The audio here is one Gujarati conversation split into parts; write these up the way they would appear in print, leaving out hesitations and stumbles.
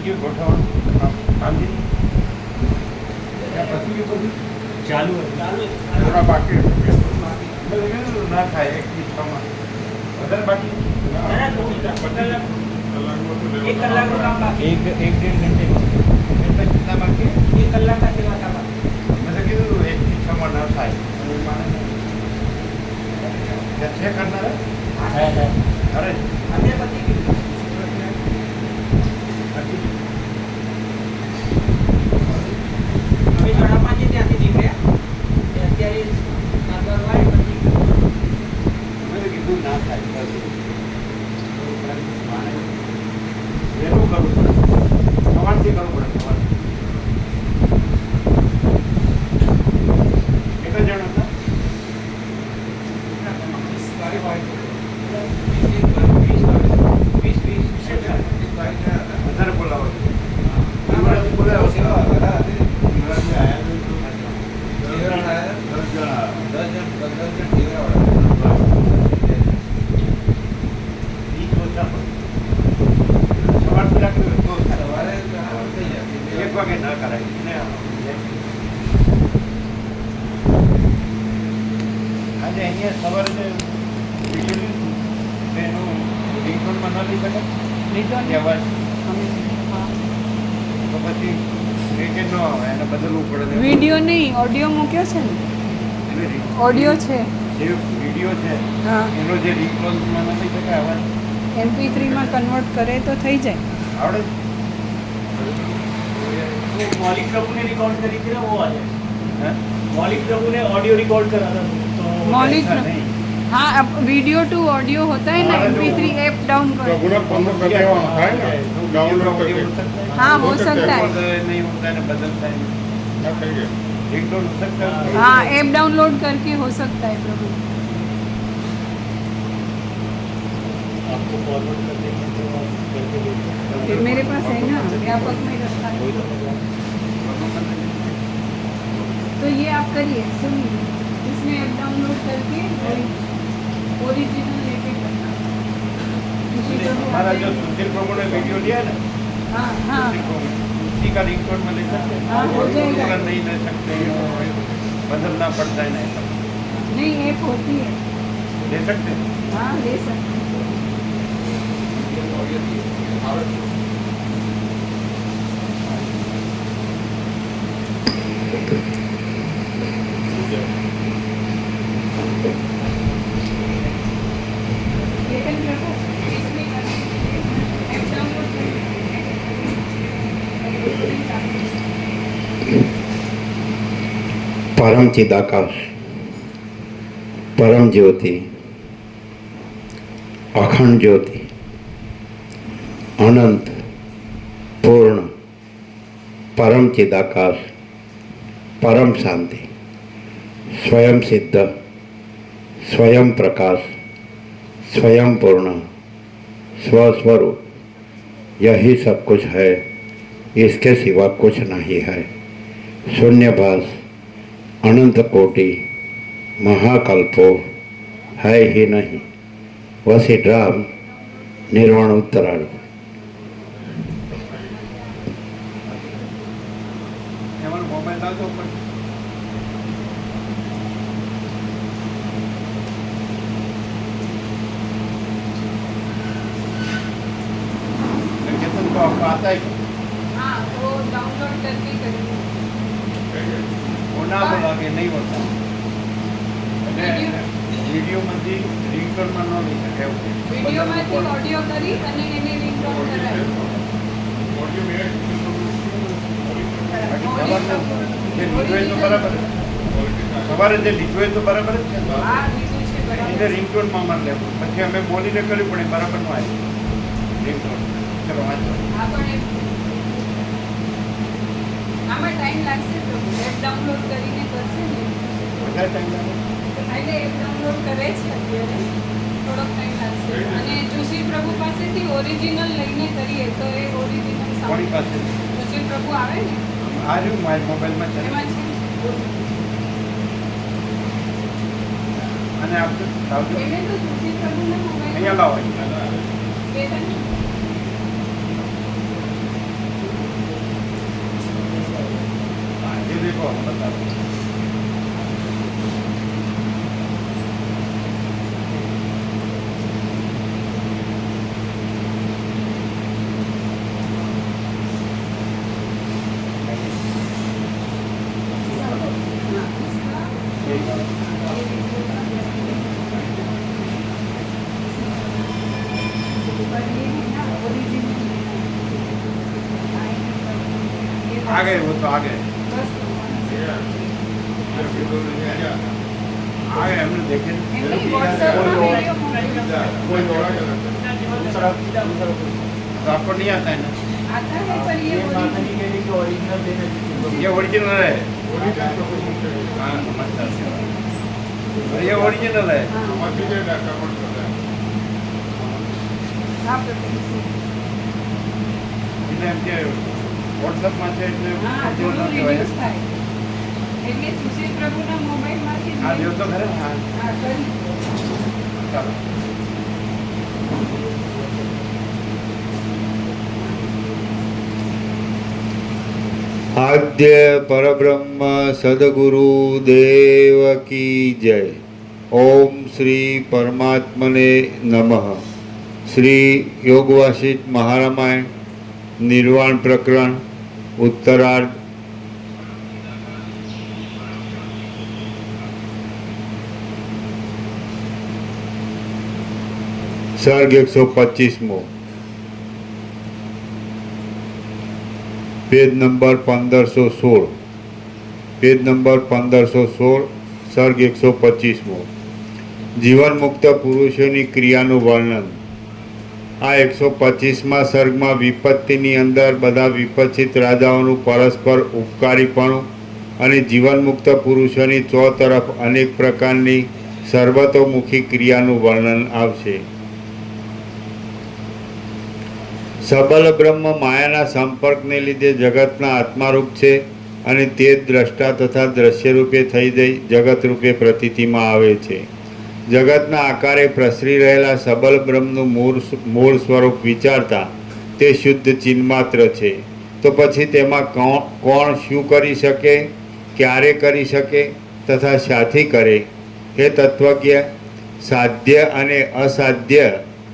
ગયું ગોઠવણ કામજી પછી બધું ચાલુ થોડા બાકી ના થાય 1-6 વધારે બાકી एक कलाक का काम बाकी एक 1-1.5 घंटे એટલે कितना બાકી 1 कलाक का सेवा का बाकी મેં કીધું 1-6 માં ના થાય છે કરનાર અરે અમે પતિ ગયું અમે જણા પાંચે ત્યાંથી નીકળ્યા અત્યારે નાગરવાડી પતિ મેં કીધું ના થાય વહેલું કરવું પડે સવારથી કરવું પડે સવારથી કેટલા જણ હતા વધારે બોલાવો બોલાવો સવારથી રાખી તો થાય 1 વાગે ના કરાય આજે અહીંયા સવારે જે વિડીયો લીધું એનું રિંગટોનમાં ન લઈ શકાય લીધો કે અવાજ તો પછી રેકેટ ન આવે એને બદલવું પડે વિડીયો નહીં ઓડિયો મૂક્યો છે ને ઓડિયો છે જે વિડીયો છે હા એનો જે રિંગટોનમાં ન લઈ શકાય અવાજ MP3 માં કન્વર્ટ કરે તો થઈ જાય આવડે मौलिक प्रभु ने रिकॉर्ड करी थी ना वो आ जाए હે मौलिक प्रभु ने ऑडियो रिकॉर्ड करा था तो मौलिक ऐसा प्रभु- नहीं हाँ अब वीडियो टू ऑडियो होता है ना MP3 ऐप डाउन कर गुणा पंद्रह कर देवाना થાય ને ડાઉનલોડ हो કરી सकता है हाँ हो सकता है नहीं होता है बदलता है ના થઈ ગયું रिंगटोन हो सकता है हाँ ऐप डाउनलोड करके हो सकता है प्रभु आपको फॉरवर्ड कर देंगे तो आप करके देखो फिर मेरे पास है ना व्यापक में रखा है तो ये आप करिए सुनिए इसमें ऐप डाउनलोड करके ओरिजिनल लेके करना किसी को भी हमारा आते जो हैं। सुशील प्रभु ने वीडियो लिया है ना हाँ हाँ सुशील प्रभु, उसी का रिंगटोन में ले सकते हैं हाँ, हो जाएगा। और नहीं ले सकते बदलना पड़ता है ना ऐसा नहीं ऐप होती है ले सकते हैं हाँ ले सकते हैं लेकिन प्रभु इसमें ऐप डाउनलोड परम चिदाकाश परम ज्योति अखंड ज्योति अनंत पूर्ण परम चिदाकाश परम शांति स्वयं सिद्ध स्वयं प्रकाश स्वयं पूर्ण स्वस्वरूप यही सब कुछ है, इसके सिवा कुछ नहीं है। शून्यभास अनंत कोटि महाकल्पो है ही नहीं, वसीड्राम निर्वाण उत्तरायण। हमारा मोबाइल डाल दो ऊपर केतन को आपको आता है हाँ वो डाउनलोड करके करेंगे वो ना बोला कि नहीं होता વિડીયો માંથી રિંગટોન માં ન લઈ શકે એવું વિડીયોમાંથી ઓડિયો કરી અને એને રિંગટોન કરાવી બાકી સવારે જે લીધું હોય તો બરાબર જ છે હા લીધું છે એને બરાબર રિંગટોન માં મારી લેવું પછી અમે બોલીને કર્યું પણ એ બરાબર નું આવ્યું રિંગટોન ચલો વાંચો હા પણ આમાં ટાઈમ લાગશે પ્રભુ એપ ડાઉનલોડ કરીને કરશે ને વધારે ટાઈમ લાગે એટલે એપ ડાઉનલોડ કરે છે અત્યારે થોડોક ટાઈમ લાગશે અને જોશી પ્રભુ પાસેથી ઓરિજિનલ લઈને કરીએ તો એ ઓરિજિનલ કોની પાસે જોશી પ્રભુ આવે ને આ રહ્યું મારા મોબાઈલમાં છે એમાં છે અને આપણે લાવજો એને તો જોશી પ્રભુના અહીંયા મોબાઈલ લાવો બે ત્રણ देखो बताओ आ गए वो तो आ गए आ गए हमने देखे कोई दौड़ा के लगता दूसरा दूसरा तो आपको नहीं आता है ना आता है पर ये ये मानने के लिए कि ओरिजिनल देना चाहिए ये ओरिजिनल है है हाँ नमस्कार ये ओरिजिनल है એટલે એમ કે વોટ્સઅપમાં છે એટલે હા થોડું રિડ્યુસ થાય એટલે સુશીલ પ્રભુના મોબાઈલમાંથી આ જો તો ખરે ને હા હા કરી ચાલો आद्य परब्रह्म सदगुरु देव की जय। ओम श्री परमात्मने नमः। श्री योग वासिष्ठ महारामायण निर्वाण प्रकरण उत्तरार्ध सर्ग 125 पेज नंबर 1516 पेज नंबर 1516 सर्ग 125 जीवन मुक्त पुरुषों क्रियाનું વર્ણન। આ 125માં સર્ગમાં વિપત્તિની અંદર બધા વિપત્તિત રાજાઓનું પરસ્પર ઉપકારીપણું અને જીવનમુક્ત પુરુષોની ચોતરફ અનેક પ્રકારની સર્વતોમુખી ક્રિયાનું વર્ણન આવશે। सबल ब्रह्म मायाना संपर्कने लीधे जगतना आत्मारूप छे अने ते द्रष्टा तथा दृश्य रूपे थई जई जगत रूपे प्रतीति में आवे छे। जगतना आकारे प्रसरी रहेला सबल ब्रह्मनु मूळ स्वरूप विचारता ते शुद्ध चिन्मात्र छे। तो पछी तेमां कोण शुं करी शके, क्यारे करी शके तथा शाथी करे? हे तत्वज्ञ, साध्य अने असाध्य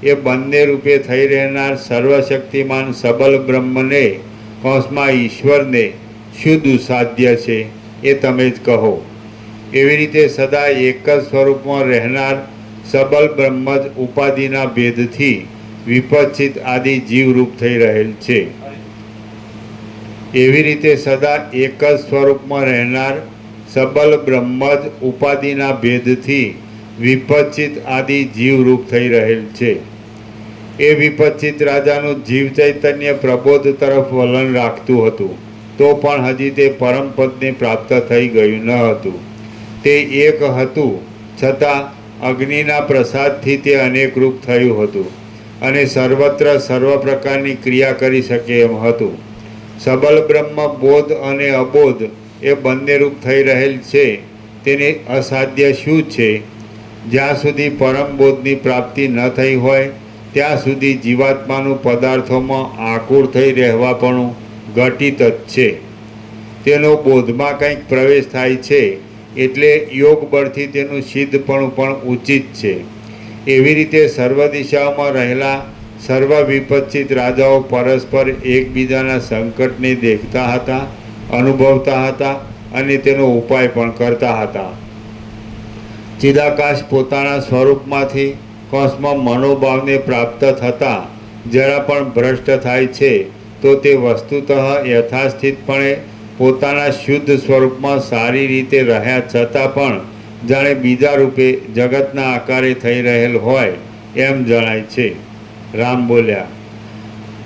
ये बंने रूपे थई रहनार सर्वशक्तिमान सबल ब्रह्म ने कौंसमां ईश्वर ने शुं दुसाध्य छे ए तमे ज कहो। एवी रीते सदा एक ज स्वरूप में रहनार सबल ब्रह्म ज उपाधिना भेदथी विपच्छित आदि जीव रूप थई रहेल छे। एवी रीते सदा एक ज स्वरूप में रहनार सबल ब्रह्म ज उपाधिना भेदथी विपच्छित आदि जीव रूप थई रहेल छे। ए विपच्छित राजाનું जीव चैतन्य प्रबोध तरफ वलन राखતું હતું, તો પણ હજી તે પરમ પદને પ્રાપ્ત થઈ ગયું ન હતું। તે એક હતું છતાં અગ્નિના પ્રસાદથી તે અનેક રૂપ થયું હતું અને સર્વત્ર સર્વ પ્રકારની ક્રિયા કરી શકે એમ હતું। सबल ब्रह्म बोध અને અબોધ એ બંને રૂપ થઈ રહેલ છે તેને અસાધ્ય શું છે? જ્યાં સુધી પરમ બોધની પ્રાપ્તિ ન થઈ હોય ત્યાં સુધી જીવાત્માનું પદાર્થોમાં આકુળ થઈ રહેવાપણું ઘટિત જ છે। તેનો બોધમાં કંઈક પ્રવેશ થાય છે એટલે યોગ બળથી તેનું સિદ્ધપણું પણ ઉચિત છે। એવી રીતે સર્વ દિશાઓમાં રહેલા સર્વ વિપચ્છિત રાજાઓ પરસ્પર એકબીજાના સંકટને દેખતા હતા, અનુભવતા હતા અને તેનો ઉપાય પણ કરતા હતા। चिदाकाश पोताना स्वरूपमांथी कौंसमां मनोभावने प्राप्त थता जरा पण भ्रष्ट थाय छे तो ते वस्तुतः यथास्थितपणे पोताना शुद्ध स्वरूपमां सारी रीते रह्या छतां पण जाणे बीजा रूपे जगतना आकारे थई रहेल होय एम जणाय छे। राम बोल्या,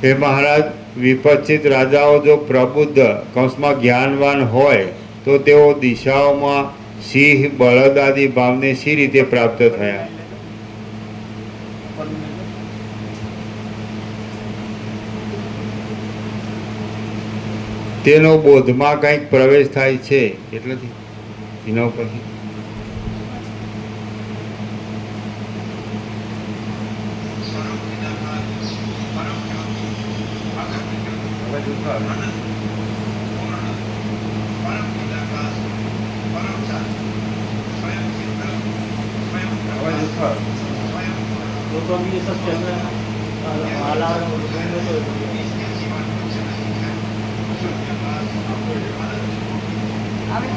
हे महाराज, विपच्छित राजाओ जो प्रबुद्ध कौंसमां ज्ञानवान होय तो तेओ दिशाओमां सिंह बळद आदि भावने शी रीते प्राप्त थया? तेनो बोधमां कंईक प्रवेश थाय छे એટલેથી એના ઉપરથી હવે જોતો આવે तो अभी ये सब चल रहा है हाल आ रहा है આવે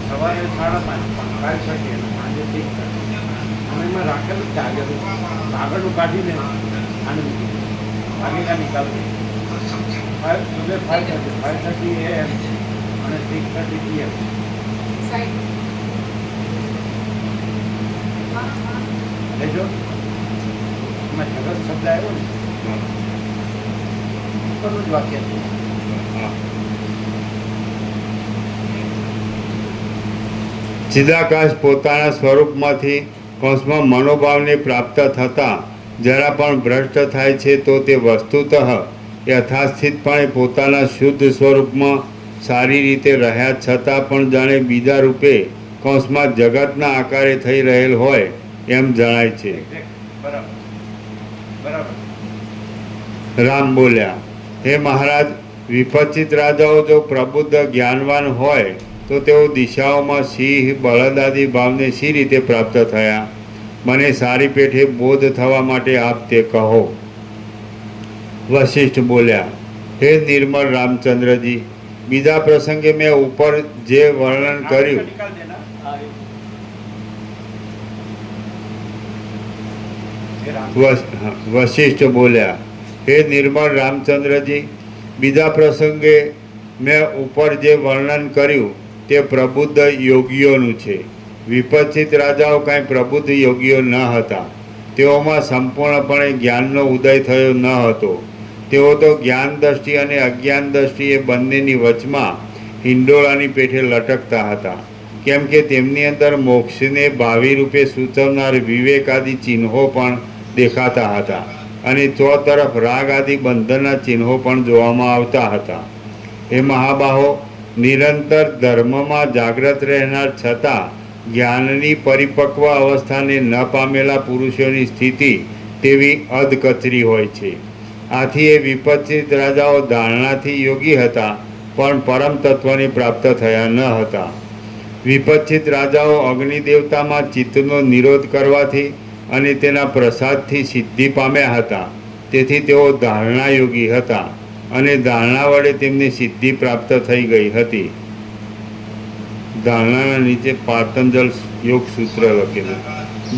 સવારે 5:30 5 છઠ્ઠી અને સાંજે 3 અમે એમાં રાખેલું જ છે આગળનું કાઢીને આને આગેલા નીકાળવું 5:30 AM અને 6:30 PM સાઈડ લેજો એમાં જગત શબ્દ આવ્યો ને ઉપરનું જ વાક્ય છે. ચિદાકાશ પોતાના સ્વરૂપમાંથી કૌંસમાં મનોભાવને પ્રાપ્ત થતાં જરા પણ ભ્રષ્ટ થાય છે તો તે વસ્તુતઃ યથાસ્થિતપણે પોતાના શુદ્ધ સ્વરૂપમાં સારી રીતે રહ્યા છતાં પણ જાણે બીજા રૂપે કૌંસમાં જગતના આકારે થઈ રહેલ હોય એમ જણાય છે. બરાબર બરાબર. રામ બોલ્યા, હે મહારાજ, વિપચિત રાજાઓ જો પ્રબુદ્ધ જ્ઞાનવાન હોય તો તેઓ દિશાઓમાં સિંહ બળદ આદિ ભાવને શી રીતે પ્રાપ્ત થયા? મને સારી પેઠે બોધ થવા માટે આપ તે કહો. વશિષ્ઠ બોલ્યા, હે નિર્મળ રામચંદ્રજી, બીજા પ્રસંગે મેં ઉપર જે વર્ણન કર્યું નિકાલ દેના વશિષ્ઠ બોલ્યા, હે નિર્મળ રામચંદ્રજી, બીજા પ્રસંગે મેં ઉપર જે વર્ણન કર્યું તે પ્રબુદ્ધ યોગીઓનું છે. વિપચિત રાજાઓ કાંઈ પ્રબુદ્ધ યોગીઓ ન હતા. તેઓમાં સંપૂર્ણપણે જ્ઞાનનો ઉદય થયો ન હતો. તેઓ તો જ્ઞાન દ્રષ્ટિ અને અજ્ઞાન દ્રષ્ટિ એ બંનેની વચમાં હિંડોળાની પેઠે લટકતા હતા. કેમ કે તેમની અંદર મોક્ષને ભાવિ રૂપે સૂચવનાર વિવેક આદિ ચિહ્નો પણ દેખાતા હતા અને ચોતરફ રાગ આદિ બંધનના ચિહ્નો પણ જોવામાં આવતા હતા. એ મહાબાહો, નિરંતર ધર્મમાં જાગ્રત રહેનાર છતાં જ્ઞાનની પરિપક્વ અવસ્થાને ન પામેલા પુરુષોની સ્થિતિ તેવી અધકચરી હોય છે. આથી એ વિપચિત રાજાઓ ધારણાથી યોગી હતા પણ પરમ તત્વને પ્રાપ્ત થયા ન હતા. વિપચિત રાજાઓ અગ્નિદેવતામાં ચિત્તનો નિરોધ કરવાથી અને તેના પ્રસાદથી સિદ્ધિ પામ્યા હતા. તેથી તેઓ ધારણા યોગી હતા અને ધારણા વડે તેમને સિદ્ધિ પ્રાપ્ત થઈ ગઈ હતી. ધારણાના નીચે પાતંજલ યોગ સૂત્ર લખેલું,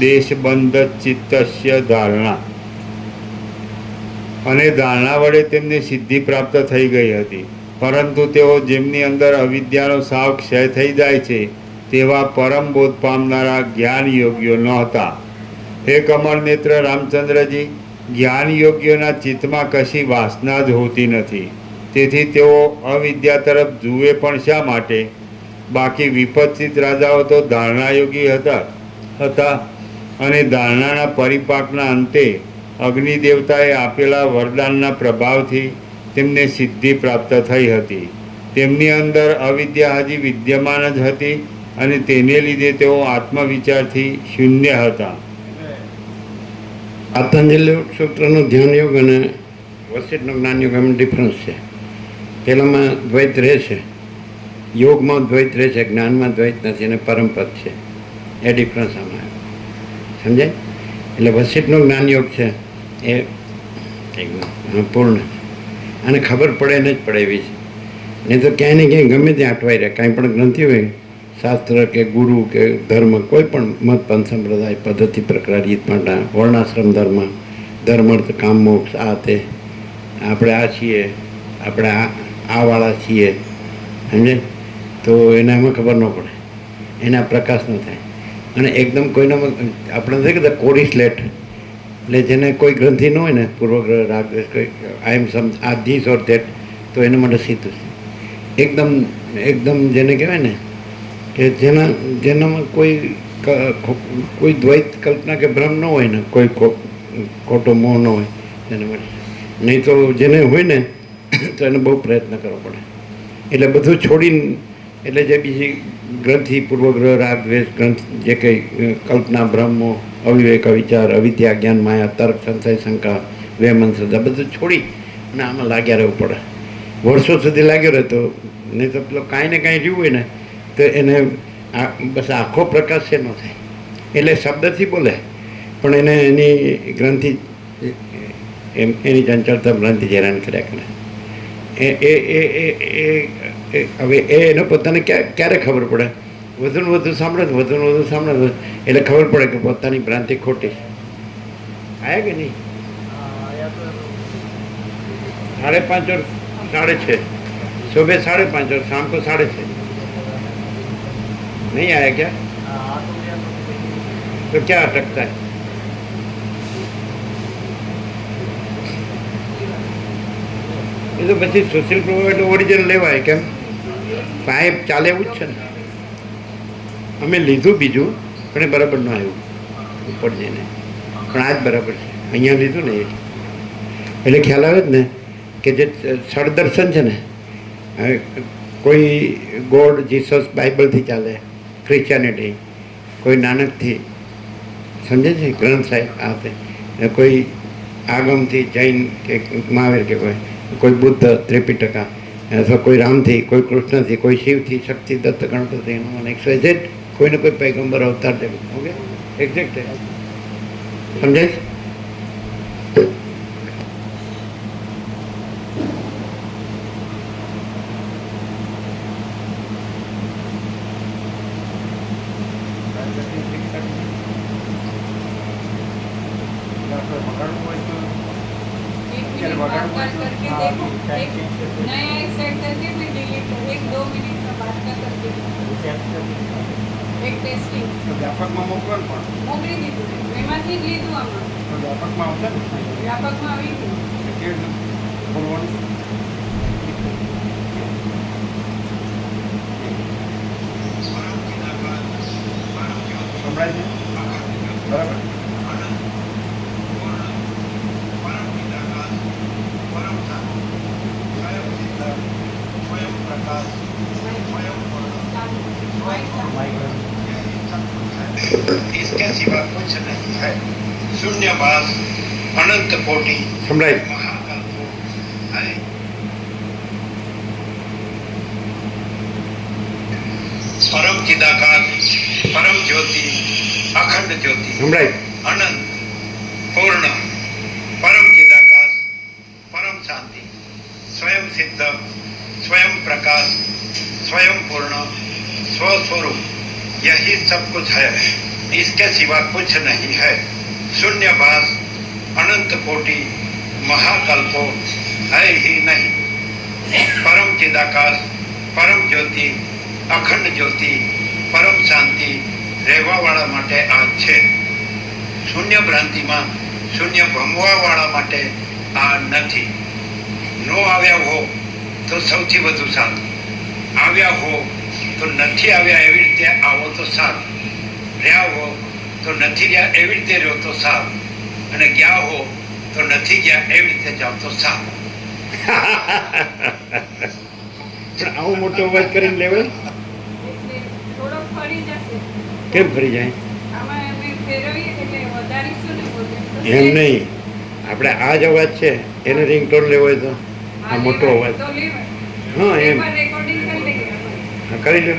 દેશબંધ ચિત્તસ્ય ધારણા. અને ધારણા વડે તેમને સિદ્ધિ પ્રાપ્ત થઈ ગઈ હતી. પરંતુ તેઓ જેમની અંદર અવિદ્યાનો સાવ ક્ષય થઈ જાય છે તેવા પરમ બોધ પામનારા જ્ઞાન યોગીઓ નહોતા. હે કમળ નેત્ર રામચંદ્રજી, જ્ઞાન યોગ્યોના ચિત્તમાં કશી વાસના જ હોતી નથી. તેથી તેઓ અવિદ્યા તરફ જુએ પણ શા માટે? બાકી વિપચિત રાજાઓ તો ધારણાયોગી હતા અને ધારણાના પરિપાકના અંતે અગ્નિદેવતાએ આપેલા વરદાનના પ્રભાવથી તેમને સિદ્ધિ પ્રાપ્ત થઈ હતી. તેમની અંદર અવિદ્યા હજી વિદ્યમાન જ હતી અને તેને લીધે તેઓ આત્મવિચારથી શૂન્ય હતા. પાતંજલિ સૂત્રનો ધ્યાન યોગ અને વશિષ્ઠનો જ્ઞાન યોગ એમ ડિફરન્સ છે. પહેલામાં દ્વૈત રહે છે, યોગમાં દ્વૈત રહે છે, જ્ઞાનમાં દ્વૈત નથી અને પરમપદ છે. એ ડિફરન્સ આમાં આવે, સમજાય? એટલે વશિષ્ઠનો જ્ઞાન યોગ છે એ એકદમ પૂર્ણ છે અને ખબર પડે ને જ પડે એવી છે. નહીં તો ક્યાંય ને ક્યાંય ગમે ત્યાં અટવાઈ રહે. કાંઈ પણ ગ્રંથિ હોય, શાસ્ત્ર કે ગુરુ કે ધર્મ, કોઈ પણ મત પંથ સંપ્રદાય પદ્ધતિ પ્રકાર રીત માટે વર્ણાશ્રમ ધર્મ, ધર્મર્થ કામ મોક્ષ, આ તે આપણે આ છીએ, આપણે આવાળા છીએ, સમજે? તો એનામાં ખબર ન પડે, એના પ્રકાશ ન થાય. અને એકદમ કોઈનામાં આપણે નથી કહેતા કોડી સ્લેટ, એટલે જેને કોઈ ગ્રંથિ ન હોય ને, પૂર્વગ્રહ રાગ કોઈ આઈ એમ સમ આ ધીસ ઓર ધેટ, તો એના માટે સીધું છે. એકદમ જેને કહેવાય ને કે જેનામાં કોઈ દ્વૈત કલ્પના કે ભ્રમ ન હોય ને, કોઈ ખોટો મોહ ન હોય એના માટે. નહીં તો જેને હોય ને તો એને બહુ પ્રયત્ન કરવો પડે. એટલે બધું છોડીને, એટલે જે બીજી ગ્રંથિ, પૂર્વગ્રહ રાગ દ્વેષ ગ્રંથ, જે કંઈ કલ્પના, બ્રહ્મો, અવિવેક, અવિચાર, અવિદ્યા, જ્ઞાન, માયા, તર્ક, સંશય, શંકા, વેમન, શ્રદ્ધા, બધું છોડી અને આમાં લાગ્યા રહેવું પડે. વર્ષો સુધી લાગ્યો રહેતો, નહીં તો પેલો કાંઈ ને કાંઈ રહ્યું હોય ને તો એને બસ આખો પ્રકાશ છે ન થાય. એટલે શબ્દથી બોલે પણ એને એની ગ્રંથિ એની ચંચળતા ગ્રંથિ હેરાન કર્યા કરે. હવે એને પોતાને ક્યારે ખબર પડે? વધુ ને વધુ સાંભળે એટલે ખબર પડે કે પોતાની ભ્રાંતિ ખોટી. આયા કે નહીં? 5:30 और 6:30, सुबह 5:30 और शाम को 6:30. नहीं आया क्या? तो क्या अटकता है? એ તો પછી સોશિયલ પ્રોવાઈડ ઓરિજિનલ લેવાય કેમ? પાઇપ ચાલે એવું જ છે ને. અમે લીધું બીજું પણ એ બરાબર ન આવ્યું ઉપર જઈને, પણ આ જ બરાબર છે. અહીંયા લીધું ને એટલે ખ્યાલ આવે જ ને કે જે સળદર્શન છે ને, કોઈ ગોડ જીસસ બાઇબલથી ચાલે, ક્રિશ્ચિયાનિટી કોઈ નાનકથી સમજે છે, ગ્રંથ સાહેબ આ તે, કોઈ આગમથી જૈન કે મહાવીર કે કોઈ બુદ્ધ ત્રિપિટકા, અથવા કોઈ રામથી, કોઈ કૃષ્ણથી, કોઈ શિવથી, શક્તિ દત્ત ગણપતિ, એનું મને એક્સવાઇઝેડ કોઈને કોઈ પૈગંબર અવતાર દેવું. ઓકે, એક્ઝેક્ટ સમજાય છે? करके देखो, एक नया एक सेट करके मैं डिलीट कर 1-2 मिनट का बात का करके एक टेस्टिंग વ્યાપકમાં મોકલો ને પણ મોકલી દીધું. એમાંથી જ લીધું આમાં. તો વ્યાપકમાં આવશે ને વ્યાપકમાં આવી ગયું. કેવી રીતે બોલવાનું? સંભળાય છે બરાબર? इसके सिवा कुछ नहीं है. शून्यवास अनंत कोटि સંભળાય? महाकल्पो है. परम चिदाकार, परम ज्योति, अखंड ज्योति, સંભળાય? अनंत पूर्ण, परम चिदाकाश, परम शांति, स्वयं सिद्ध, स्वयं प्रकाश, स्वयं पूर्ण, स्वस्वरूप, यही सब कुछ है. इसके सिवा कुछ नहीं है. शून्यवास अनंत कोटि महाकल्पो है ही नहीं. परम चिदाकाश, परम ज्योति, अखंड ज्योति, परम शांति રહેવા વાળા માટે આ છે. શૂન્ય ભ્રાંતિમાં શૂન્ય ભમવા વાળા માટે આ નથી. નો આવ્યા હો તો સૌથી વધુ સારું, આવ્યા હો તો નથી આવ્યા એવી રીતે આવો તો સારું, રહ્યા હો તો નથી રહ્યા એવી રીતે રહ્યો તો સારું, અને ગયા હો તો નથી ગયા એવી રીતે જાઓ તો સારું. આવો મોટો અવાજ કરીને લેવાય? એટલે થોડોક ફરી જશે. કેમ ફરી જાય? આમાં અમે ફેરવીએ એટલે વધારીશું ને બોલે. એમ નહીં, આપણે આ જ અવાજ છે એને રિંગટોન લેવો હોય તો આ મોટો અવાજ. તો લેવાય. હા એમ રેકોર્ડિંગ કરી લઈએ આપણે. હા, કરી લો.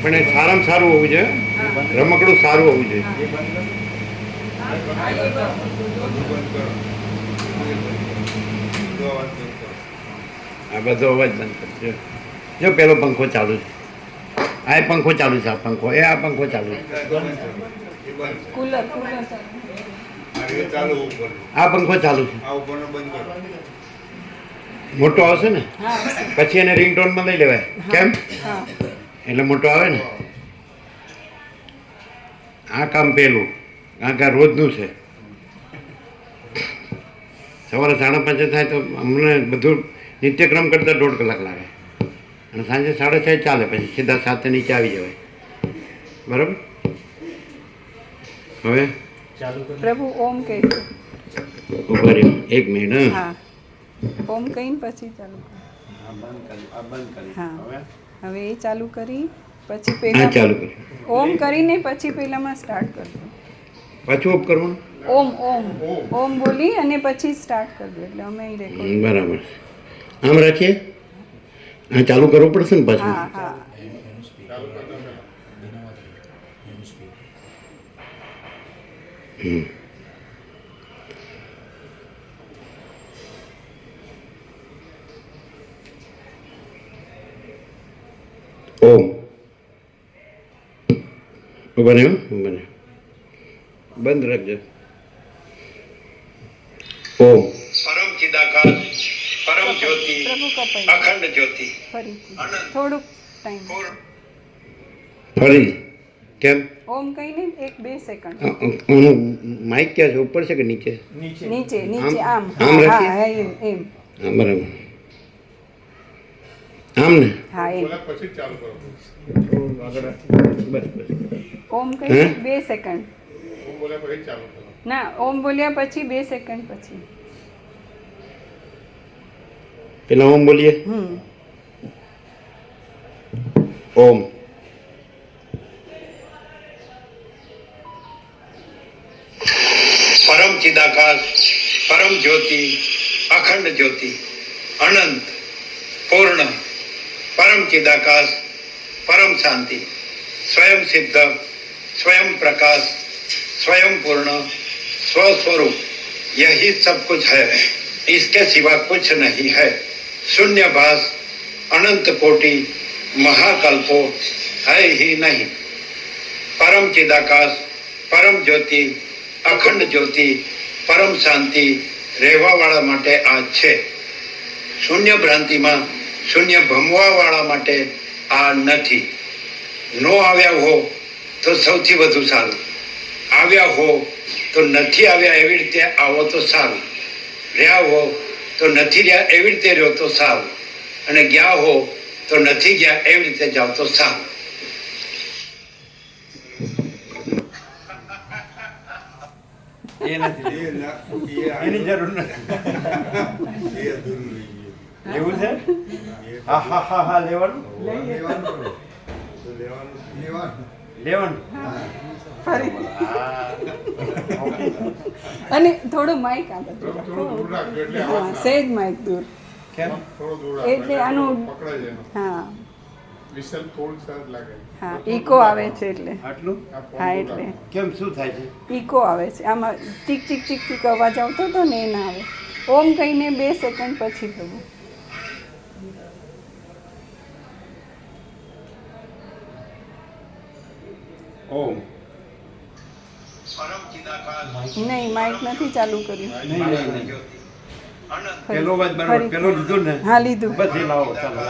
પણ એ સારામાં સારું હોવું જોઈએ, રમકડું સારું હોવું જોઈએ. હા, એ બરાબર. આ બધો અવાજ બંધ કરજો. જો પેલો પંખો ચાલુ છે, આ પંખો ચાલુ છે, આ પંખો આ પંખો ચાલુ છે, કુલર ચાલુ. ચાલુ ઉપર આ પંખો ચાલુ છે. આ ઉપરનો બંધ કરો. મોટો આવશે ને હા પછી એને રિંગટોનમાં લઈ લેવાય. કેમ? હા એટલે મોટો આવે ને. આ કામ પેલું, આ કામ રોજનું છે. સવારે 5:30 થાય તો અમને બધું નિત્યક્રમ કરતાં 1.5 કલાક લાગે, અને સાંજે 6:30 ચાલે, પછી સીધા 7 નીચે આવી જવાય. બરાબર? હવે ચાલુ કરો. પ્રભુ ઓમ કહીશું. ઉભા રહ્યો 1 મિનિટ. હા ઓમ કહીને પછી ચાલુ કરો. આ બંધ કરી, આ બંધ કરી. હા. હવે હવે એ ચાલુ કરી પછી હા પહેલા ચાલુ કર્યું. ઓમ કરીને પછી પહેલામાં સ્ટાર્ટ કરજો. પાછું ઓફ કરવાનું. ઓમ ઓમ ઓમ બોલી અને પછી સ્ટાર્ટ કરજો એટલે અમે રેકોર્ડ બરાબર. આમ રાખીએ. આ ચાલુ કરવું પડશે ને પાછું? હા હા ઓમ. ઉભા રહ્યો, ઉભા રહ્યો. બંધ રાખજો. ઓમ. પરમ ચિદાકાર પરમ જ્યોતિ પ્રભુ કપાઈ અખંડ જ્યોતિ ફરીથી થોડુંક ટાઈમ ફરી કેમ? ઓમ કહીને 1-2 સેકન્ડ આનું માઇક ક્યાં છે? ઉપર છે કે નીચે? નીચે નીચે આમ આમ હા રાખીએ? હા એમ એમ હા બરાબર. આમ ને? હા એમ પછી ચાલુ કરો. બસ બસ. ઓમ કહીને હે? 2 સેકન્ડ હું બોલ્યા પછી ચાલુ કરો. ના ઓમ બોલ્યા પછી 2 સેકન્ડ પછી પેલા ઓમ બોલીએ. ઓમ. પરમ ચિદાકાર પરમ જ્યોતિ અખંડ જ્યોતિ અનંત પૂર્ણ પરમ ચિદાકાર परम शांति स्वयं सिद्ध स्वयं प्रकाश स्वयं पूर्ण स्वस्वरूप यही सब कुछ है, इसके सिवा कुछ नहीं है। शून्य भास अनंत कोटि महाकल्पो है ही नहीं। परम चिदाकाश परम ज्योति अखंड ज्योति परम शांति રહેવા વાળા માટે આ છે। શૂન્ય ભ્રાંતિમાં શૂન્ય ભમવા વાળા માટે આ નથી। નો આવ્યા હો તો સૌથી વધુ સારું, આવ્યા હો તો નથી આવ્યા એવી રીતે આવો તો સારું, રહ્યા હો તો નથી રહ્યા એવી રીતે રહ્યો તો સારું, અને ગયા હો તો નથી ગયા એવી રીતે જાઓ તો સારું। એ નથી, એની જરૂર નથી। એ અધૂરું રહી ગયું. એવું છે? હા હા હા હા લેવાનું લેવાનું ફરી હા ઓકે અને થોડું માઇક આગળ થોડું દૂર રાખજો એટલે હા સહેજ માઇક દૂર કેમ? થોડું દૂર રાખજો એટલે આનું પકડાય જાય એનો. હા વિસલ થોડું સરસ લાગે. હા ઈકો આવે છે એટલે આટલું આ ફોન હા દૂર એટલે રાખો. કેમ શું થાય છે? ઈકો આવે છે આમાં ચીક ચીક ચીક ચીક અવાજ આવતો હતો ને એ ના આવે। ઓમ કહીને 2 સેકન્ડ પછી થવું। ઓમ પરમ ચિદાકાશ નહીં માઇક નથી ચાલુ કર્યું। નહીં નહીં નહીં અનંત પેલો વાત બરાબર, ફરી. પેલો લીધો ને હા લીધું બસ એ લાવો ચાલો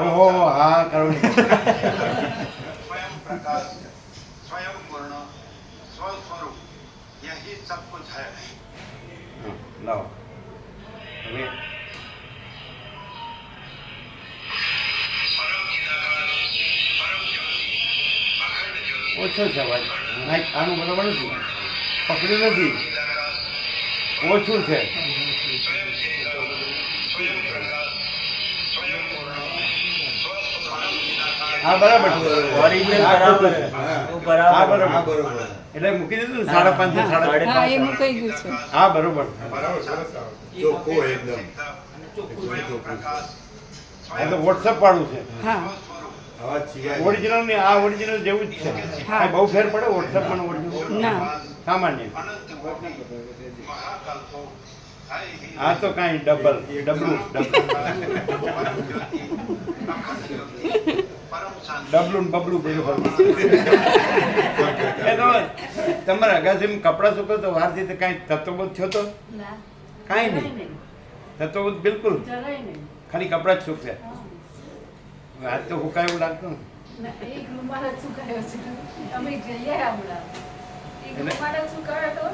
ઓહો હા કરો स्वयं प्रकाश स्वयं पूर्ण स्वस्वरूप यही सब कुछ है। હા, લાવો હવે परम चिदाकाश परम ज्योति अखंड ज्योति ઓછો છે અવાજ માઇક આનું બરાબર નથી પકડ્યું નથી चिदाकाश ઓછું છે स्वयं सिद्ध स्वयं प्रकाश स्वयं पूर्ण स्वस्वरूप चिदाकाश હા બરાબર ઓરિજિનલ બરાબર છે. તો હા બરાબર બરાબર એટલે મૂકી દીધું ને 5.5 થી 5.5 હા એ મુકાઈ ગયું છે હા બરોબર બરાબર સરસ આવે. ચોખ્ખું એકદમ. स्वयं प्रकाश આ તો વોટ્સઅપ વાળું છે હા અવાજ સિવાય ઓરિજિનલ ની આ ઓરિજિનલ જેવું જ છે હા. આ બહુ ફેર પડે વોટ્સઅપ પણ ઓરિજિનલ ના સામાન્ય अनंत कोटि महाकल्पो है ही આ તો કાંઈ ડબલ ડબલું परम शांति ડબલું ને બબલું બધું ફરવું એ તો તમારા અગાસીમાં કપડાં સુકો તો વારથી તો કાંઈ તત્વબોધ થયો તો કાંઈ નહીં તત્વબોધ બિલકુલ ખાલી કપડાં જ સુક્યા આજ તો હુકાય એવું લાગતું ને એક રૂમાલ જ સુકાયો છે અમે જઈએ હમણાં એક એટલે? રૂમાલ જ સુકાયો હતો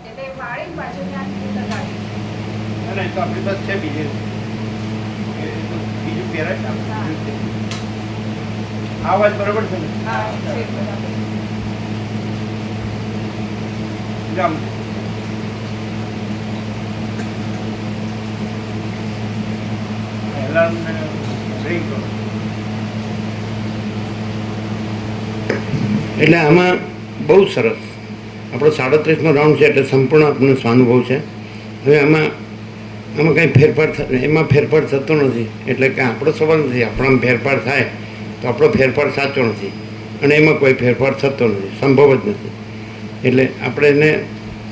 એટલે પાડી પાછો ત્યાં લગાડી અને તો આપણી પાસે છે બીજું પહેરાય ને આપણે. આ વાત બરાબર છે ને હા છે બરાબર જામ એલાર્મ રિંગ કરો એટલે આમાં બહુ સરસ આપણો 37મો રાઉન્ડ છે એટલે સંપૂર્ણ આપણને સ્વાનુભવ છે। હવે આમાં આમાં કંઈ ફેરફાર એમાં ફેરફાર થતો નથી. એટલે કે આપણો સવાલ નથી, આપણામાં ફેરફાર થાય તો આપણો ફેરફાર સાચો નથી અને એમાં કોઈ ફેરફાર થતો નથી, સંભવ જ નથી. એટલે આપણે એને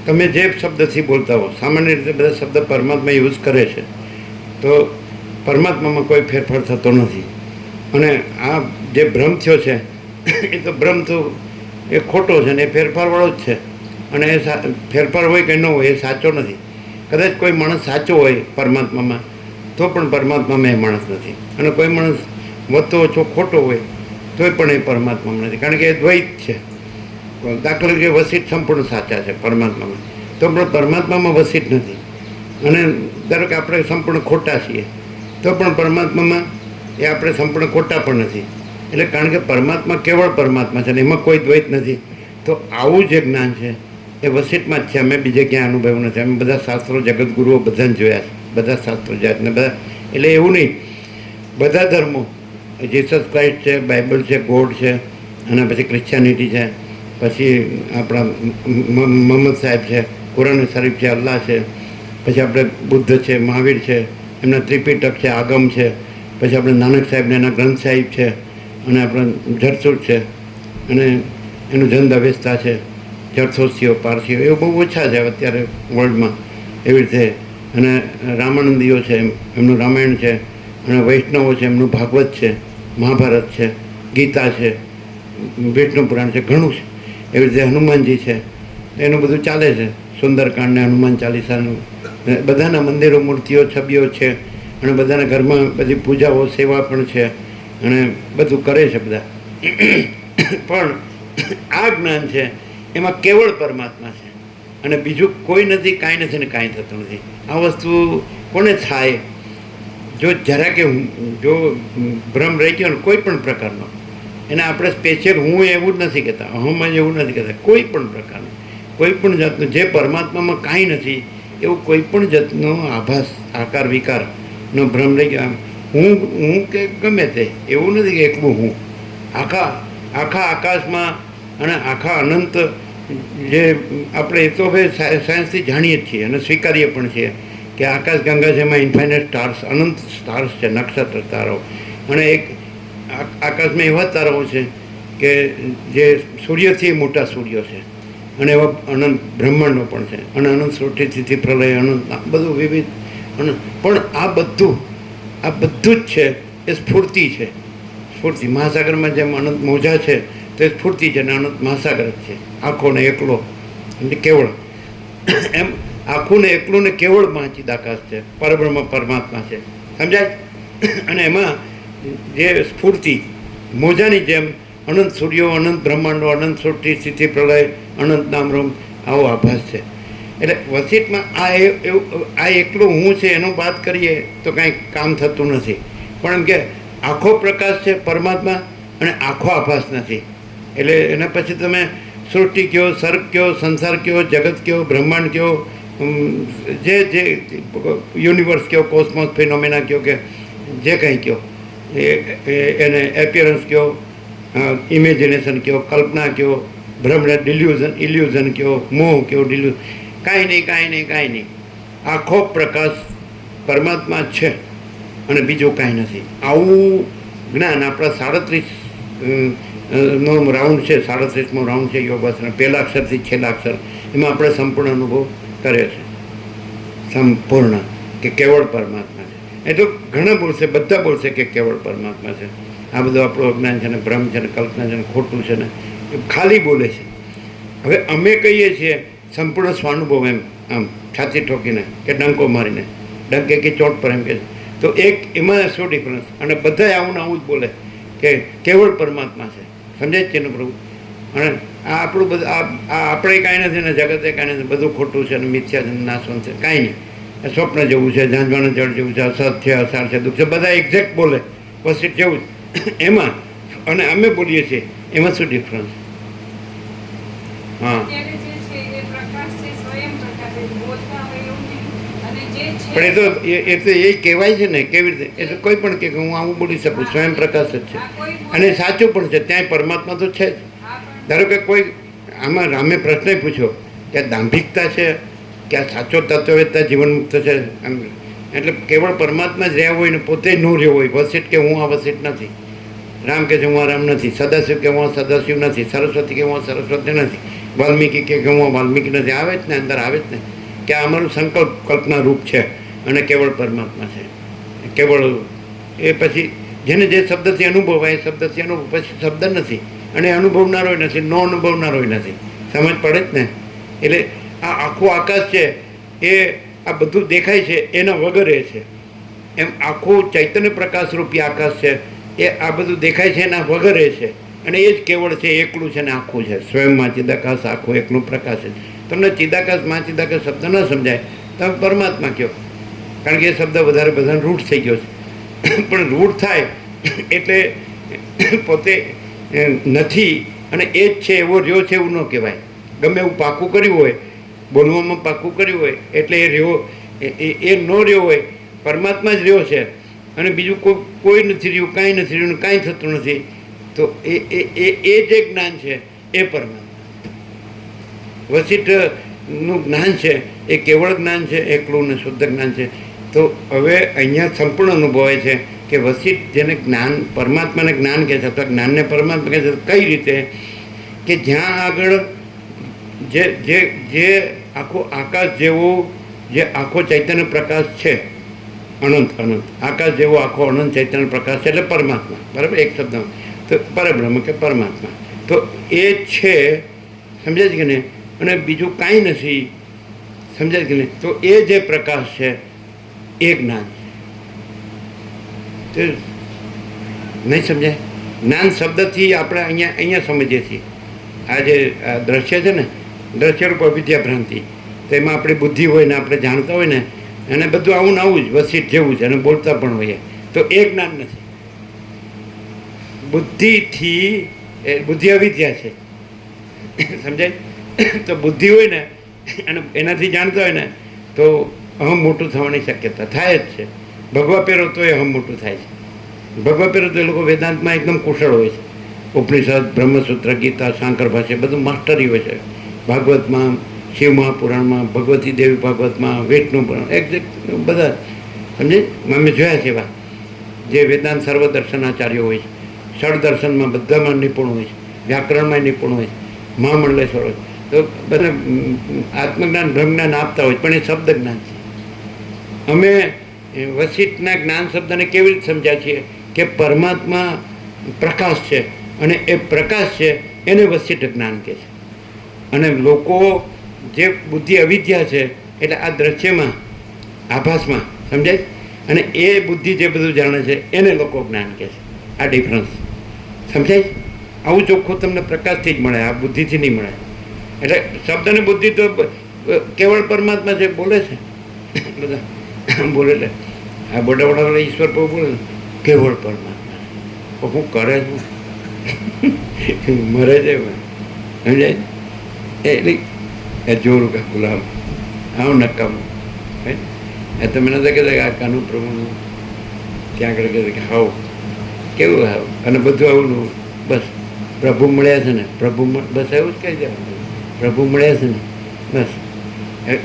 તમે જે શબ્દથી બોલતા હો, સામાન્ય રીતે બધા શબ્દ પરમાત્મા યુઝ કરે છે, તો પરમાત્મામાં કોઈ ફેરફાર થતો નથી. અને આ જે ભ્રમ થયો છે એ તો ભ્રમ તો એ ખોટો છે ને એ ફેરફારવાળો જ છે. અને એ ફેરફાર હોય કે ન હોય એ સાચો નથી. કદાચ કોઈ માણસ સાચો હોય પરમાત્મામાં તો પણ પરમાત્મામાં એ માણસ નથી. અને કોઈ માણસ વધતો ઓછો ખોટો હોય તોય પણ એ પરમાત્મામાં નથી, કારણ કે એ દ્વૈત છે. દાખલા તરીકે વસિત સંપૂર્ણ સાચા છે પરમાત્મામાં, તો પણ પરમાત્મામાં વસિત નથી. અને ધારો કે આપણે સંપૂર્ણ ખોટા છીએ તો પણ પરમાત્મામાં એ આપણે સંપૂર્ણ ખોટા પણ નથી. એટલે કારણ કે પરમાત્મા કેવળ પરમાત્મા છે ને એમાં કોઈ દ્વૈત નથી. તો આવું જે જ્ઞાન છે એ વસિતમાં જ છે, અમે બીજે ક્યાં અનુભવ્યું નથી. અમે બધા શાસ્ત્રો જગતગુરુઓ બધાને જોયા છે, બધા શાસ્ત્રો જોયા છે ને બધા. એટલે એવું નહીં, બધા ધર્મો, જીસસ ક્રાઇસ્ટ છે, બાઇબલ છે, ગોડ છે, અને પછી ક્રિશ્ચિયાનિટી છે, પછી આપણા મોહમ્મદ સાહેબ છે, કુરાન શરીફ છે, અલ્લાહ છે, પછી આપણે બુદ્ધ છે, મહાવીર છે, એમના ત્રિપિટક છે, આગમ છે, પછી આપણે નાનક સાહેબને એના ગ્રંથ સાહિબ છે, અને આપણે જરસુટ છે, અને એનું જન અવેસ્તા છે, જરસોસીઓ, પારસીઓ, એવું બહુ ઓછા છે અત્યારે વર્લ્ડમાં એવી રીતે. અને રામાનંદીઓ છે એમનું રામાયણ છે, અને વૈષ્ણવો છે એમનું ભાગવત છે, મહાભારત છે, ગીતા છે, વિષ્ણુ પુરાણ છે, ઘણું છે. એવી રીતે હનુમાનજી છે, એનું બધું ચાલે છે, સુંદરકાંડ ને હનુમાન ચાલીસાનું. બધાના મંદિરો, મૂર્તિઓ, છબીઓ છે, અને બધાના ઘરમાં બધી પૂજાઓ, સેવા પણ છે, અને બધું કરે છે બધા. પણ આ જ્ઞાન છે એમાં કેવળ પરમાત્મા છે અને બીજું કોઈ નથી, કાંઈ નથી ને કાંઈ થતું નથી. આ વસ્તુ કોને થાય? જો જરા કે જો ભ્રમ રહી ગયો ને કોઈ પણ પ્રકારનો, એને આપણે સ્પેશિયલ હું એવું જ નથી કહેતા, અહમ જ એવું નથી કહેતા, કોઈ પણ પ્રકારનું, કોઈ પણ જાતનું જે પરમાત્મામાં કાંઈ નથી એવું કોઈ પણ જાતનો આભાસ, આકાર વિકારનો ભ્રમ રહી ગયો. હું કે ગમે તે એવું નથી કે એકલું હું. આખા આકાશમાં અને આખા અનંત જે આપણે એ તો હવે સાયન્સથી જાણીએ જ છીએ અને સ્વીકારીએ પણ છીએ કે આકાશ ગંગા છે, એમાં ઇન્ફાઇનાઇટ સ્ટાર્સ, અનંત સ્ટાર્સ છે, નક્ષત્ર તારાઓ. અને એક આકાશમાં એવા તારાઓ છે કે જે સૂર્યથી મોટા સૂર્યો છે, અને એવા અનંત બ્રહ્માંડો પણ છે, અને અનંત સૃષ્ટિથી પ્રલય, અનંત બધું વિવિધ. અને પણ આ બધું જ છે એ સ્ફૂર્તિ છે. સ્ફૂર્તિ મહાસાગરમાં જેમ અનંત મોજા છે તો એ સ્ફૂર્તિ છે, અને અનંત મહાસાગર જ છે, આખો ને એકલો એટલે કેવળ. એમ આખું ને એકલું ને કેવળમાં ચિદાકાશ છે, પરબ્રહ્મ પરમાત્મા છે, સમજાય? અને એમાં જે સ્ફૂર્તિ મોજાની જેમ અનંત સૂર્યો, અનંત બ્રહ્માંડો, અનંત સૃષ્ટિ, સ્થિતિ, પ્રલય, અનંત નામરૂપ, આવો આભાસ છે. એટલે વસિતમાં આ એકલું હું છે એનો વાત કરીએ તો કાંઈ કામ થતું નથી. પણ એમ કે આખો પ્રકાશ છે પરમાત્મા અને આખો આભાસ નથી. એટલે એના પછી તમે સૃષ્ટિ કયો, સર્ગ કયો, સંસાર કયો, જગત કયો, બ્રહ્માંડ કયો, જે યુનિવર્સ કયો, કોસ્મોસ, ફિનોમેના કયો, કે જે કંઈ કયો, એને એપિયરન્સ કયો, ઇમેજિનેશન કયો, કલ્પના કયો, ભ્રમ, ઇલ્યુઝન કયો, મોહ કયો, કાંઈ નહીં. આખો પ્રકાશ પરમાત્મા છે અને બીજું કાંઈ નથી. આવું જ્ઞાન આપણા 37 નો રાઉન્ડ છે, 37મો રાઉન્ડ છે યોગાસન, પહેલા અક્ષરથી છેલ્લા અક્ષર, એમાં આપણે સંપૂર્ણ અનુભવ કર્યો છે. સંપૂર્ણ કે કેવળ પરમાત્મા છે. એ તો ઘણા બોલશે, બધા બોલશે કે કેવળ પરમાત્મા છે. આ બધું આપણું અજ્ઞાન છે ને, ભ્રમ છે ને, કલ્પના છે ને, ખોટું છે ને, એ ખાલી બોલે છે. હવે અમે કહીએ છીએ સંપૂર્ણ સ્વાનુભવ, એમ આમ છાતી ઠોકીને કે ડંકો મારીને, ડંકે કે ચોટ પર એમ કે, તો એક એમાં શું ડિફરન્સ? અને બધા આવું ને આવું જ બોલે કે કેવળ પરમાત્મા છે. સમજાય છે ને પ્રભુ? અને આ આપણું બધું આપણે કાંઈ નથી ને, જગતે કાંઈ નથી, બધું ખોટું છે અને મિથ્યા છે, નાશવંત છે, કાંઈ નહીં, સ્વપ્ન જેવું છે, ઝાંઝવાના જળ જેવું છે, અસત છે, અસાર છે, દુઃખ છે, બધા એક્ઝેક્ટ બોલે વસિત જેવું જ. એમાં અને અમે બોલીએ છીએ એમાં શું ડિફરન્સ? હા, પણ એ તો એ કહેવાય છે ને, કેવી રીતે? એ તો કોઈ પણ કે હું આવું બોલી શકું, સ્વયં પ્રકાશ જ છે, અને સાચું પણ છે. ત્યાં પરમાત્મા તો છે જ. ધારો કે કોઈ આમાં રામે પ્રશ્ન પૂછ્યો કે દાંભિકતા છે કે આ સાચો તત્વવેદતા જીવન મુક્ત છે, આમ એટલે કેવળ પરમાત્મા જ રહ્યા હોય ને પોતે ન રહ્યો હોય. વસિષ્ઠ કે હું આ વસિષ્ઠ નથી, રામ કે હું આ રામ નથી, સદાશિવ કે હું આ સદાશિવ નથી, સરસ્વતી કે હું આ સરસ્વતી નથી, વાલ્મીકી કે હું આ વાલ્મીકી નથી. આવે જ ને, અંદર આવે જ ને કે આ અમારું સંકલ્પ કલ્પના રૂપ છે અને કેવળ પરમાત્મા છે. કેવળ એ પછી જેને જે શબ્દથી અનુભવાય એ શબ્દથી અનુભવ, પછી શબ્દ નથી અને અનુભવનારોય નથી, ન અનુભવનારોય નથી. સમજ પડે જ ને? એટલે આ આખું આકાશ છે એ આ બધું દેખાય છે એના વગર એ છે. એમ આખું ચૈતન્ય પ્રકાશ રૂપી આકાશ છે એ આ બધું દેખાય છે એના વગર એ છે. અને એ જ કેવળ છે, એકલું છે ને આખું છે. સ્વયંમાં ચિદાકાશ આખું એકલું પ્રકાશ છે. તમને ચિદાકાશ માં ચિદાકાશ શબ્દ ન સમજાય તમે પરમાત્મા કહો, કારણ કે એ શબ્દ વધારે બધાને રૂઢ થઈ ગયો છે. પણ રૂઢ થાય એટલે પોતે નથી અને એ જ છે એવો રહ્યો છે એવું ન કહેવાય. ગમે એવું પાકું કર્યું હોય, બોલવામાં પાકું કર્યું હોય એટલે એ રહ્યો એ ન રહ્યો હોય, પરમાત્મા જ રહ્યો છે અને બીજું કોઈ નથી રહ્યું, કાંઈ નથી રહ્યું, કાંઈ થતું નથી. તો એ જે જ્ઞાન છે એ પરમાત્મા. વસિષ્ઠનું જ્ઞાન છે એ કેવળ જ્ઞાન છે, એકલું ને શુદ્ધ જ્ઞાન છે. તો હવે અહીંયા સંપૂર્ણ અનુભવાય છે કે વસિષ્ઠ જેને જ્ઞાન પરમાત્માને જ્ઞાન કહે છે અથવા જ્ઞાનને પરમાત્મા કહે છે. કઈ રીતે? કે જ્યાં આગળ જે આખો આકાશ જેવો જે આખો ચૈતન્ય પ્રકાશ છે, અનંત આકાશ જેવો આખો અનંત ચૈતન્ય પ્રકાશ છે એટલે પરમાત્મા. બરાબર? એક શબ્દમાં તો પરબ્રહ્મ કે પરમાત્મા તો એ છે. સમજાય છે કે નહીં? અને બીજું કાંઈ નથી. સમજાય કે નહીં? તો એ જે પ્રકાશ છે એ જ્ઞાન છે. નહીં સમજાય? જ્ઞાન શબ્દથી આપણે અહીંયા સમજીએ છીએ. આ જે દ્રશ્ય છે ને, દ્રશ્યરૂપ અવિદ્યા ભ્રાંતિ, તેમાં આપણી બુદ્ધિ હોય ને આપણે જાણતા હોય ને અને બધું આવું ને આવું જ વસિષ્ઠ જેવું છે અને બોલતા પણ હોઈએ તો એ જ્ઞાન નથી. બુદ્ધિ અવિદ્યા છે. સમજાય? તો બુદ્ધિ હોય ને અને એનાથી જાણતા હોય ને તો અહમ મોટું થવાની શક્યતા થાય જ છે. ભગવા પહેરો તો એ અહમ મોટું થાય છે. ભગવા પહેરો તો એ લોકો વેદાંતમાં એકદમ કુશળ હોય છે. ઉપનિષદ, બ્રહ્મસૂત્ર, ગીતા, શાંકર ભાષ્ય બધું માસ્ટરી હોય છે. ભાગવતમાં, શિવ મહાપુરાણમાં, ભગવતી દેવી ભાગવતમાં, વેદનું પુરાણ એક્ઝેક્ટ બધા. સમજે? અમે જોયા છે એવા જે વેદાંત સર્વદર્શનાચાર્યો હોય છે. ષડદર્શનમાં બધામાં નિપુણ હોય છે, વ્યાકરણમાં નિપુણ હોય છે, મહામંડલેશ્વર હોય. તો બધા આત્મજ્ઞાન બ્રહ્મજ્ઞાન આપતા હોય પણ એ શબ્દ જ્ઞાન છે. અમે વસિષ્ઠના જ્ઞાન શબ્દને કેવી રીતે સમજ્યા છીએ કે પરમાત્મા પ્રકાશ છે અને એ પ્રકાશ છે એને વસિષ્ઠ જ્ઞાન કહે છે. અને લોકો જે બુદ્ધિ અવિદ્યા છે એટલે આ દ્રશ્યમાં આભાસમાં સમજાય અને એ બુદ્ધિ જે બધું જાણે છે એને લોકો જ્ઞાન કહે છે. આ ડિફરન્સ સમજાય? આવું ચોખ્ખું તમને પ્રકાશથી જ મળે, આ બુદ્ધિથી નહીં મળે. એટલે શબ્દ અને બુદ્ધિ તો કેવળ પરમાત્મા જે બોલે છે બધા બોલે એટલે આ બોડા બોડા ઈશ્વર પર બોલે કેવળ પરમાત્મા. હું કરે છું મરે છે સમજાય? એટલે એ જોરું કે ગુલામ આવું નકામું એ તો મને તો કહેતા કે આ કાનું પ્રભુનું ત્યાં આગળ કહેતા કે હાવ કેવું હાવ અને બધું આવું બસ પ્રભુ મળ્યા છે ને પ્રભુ બસ એવું જ કહી દેવાનું. પ્રભુ મળ્યા છે ને બસ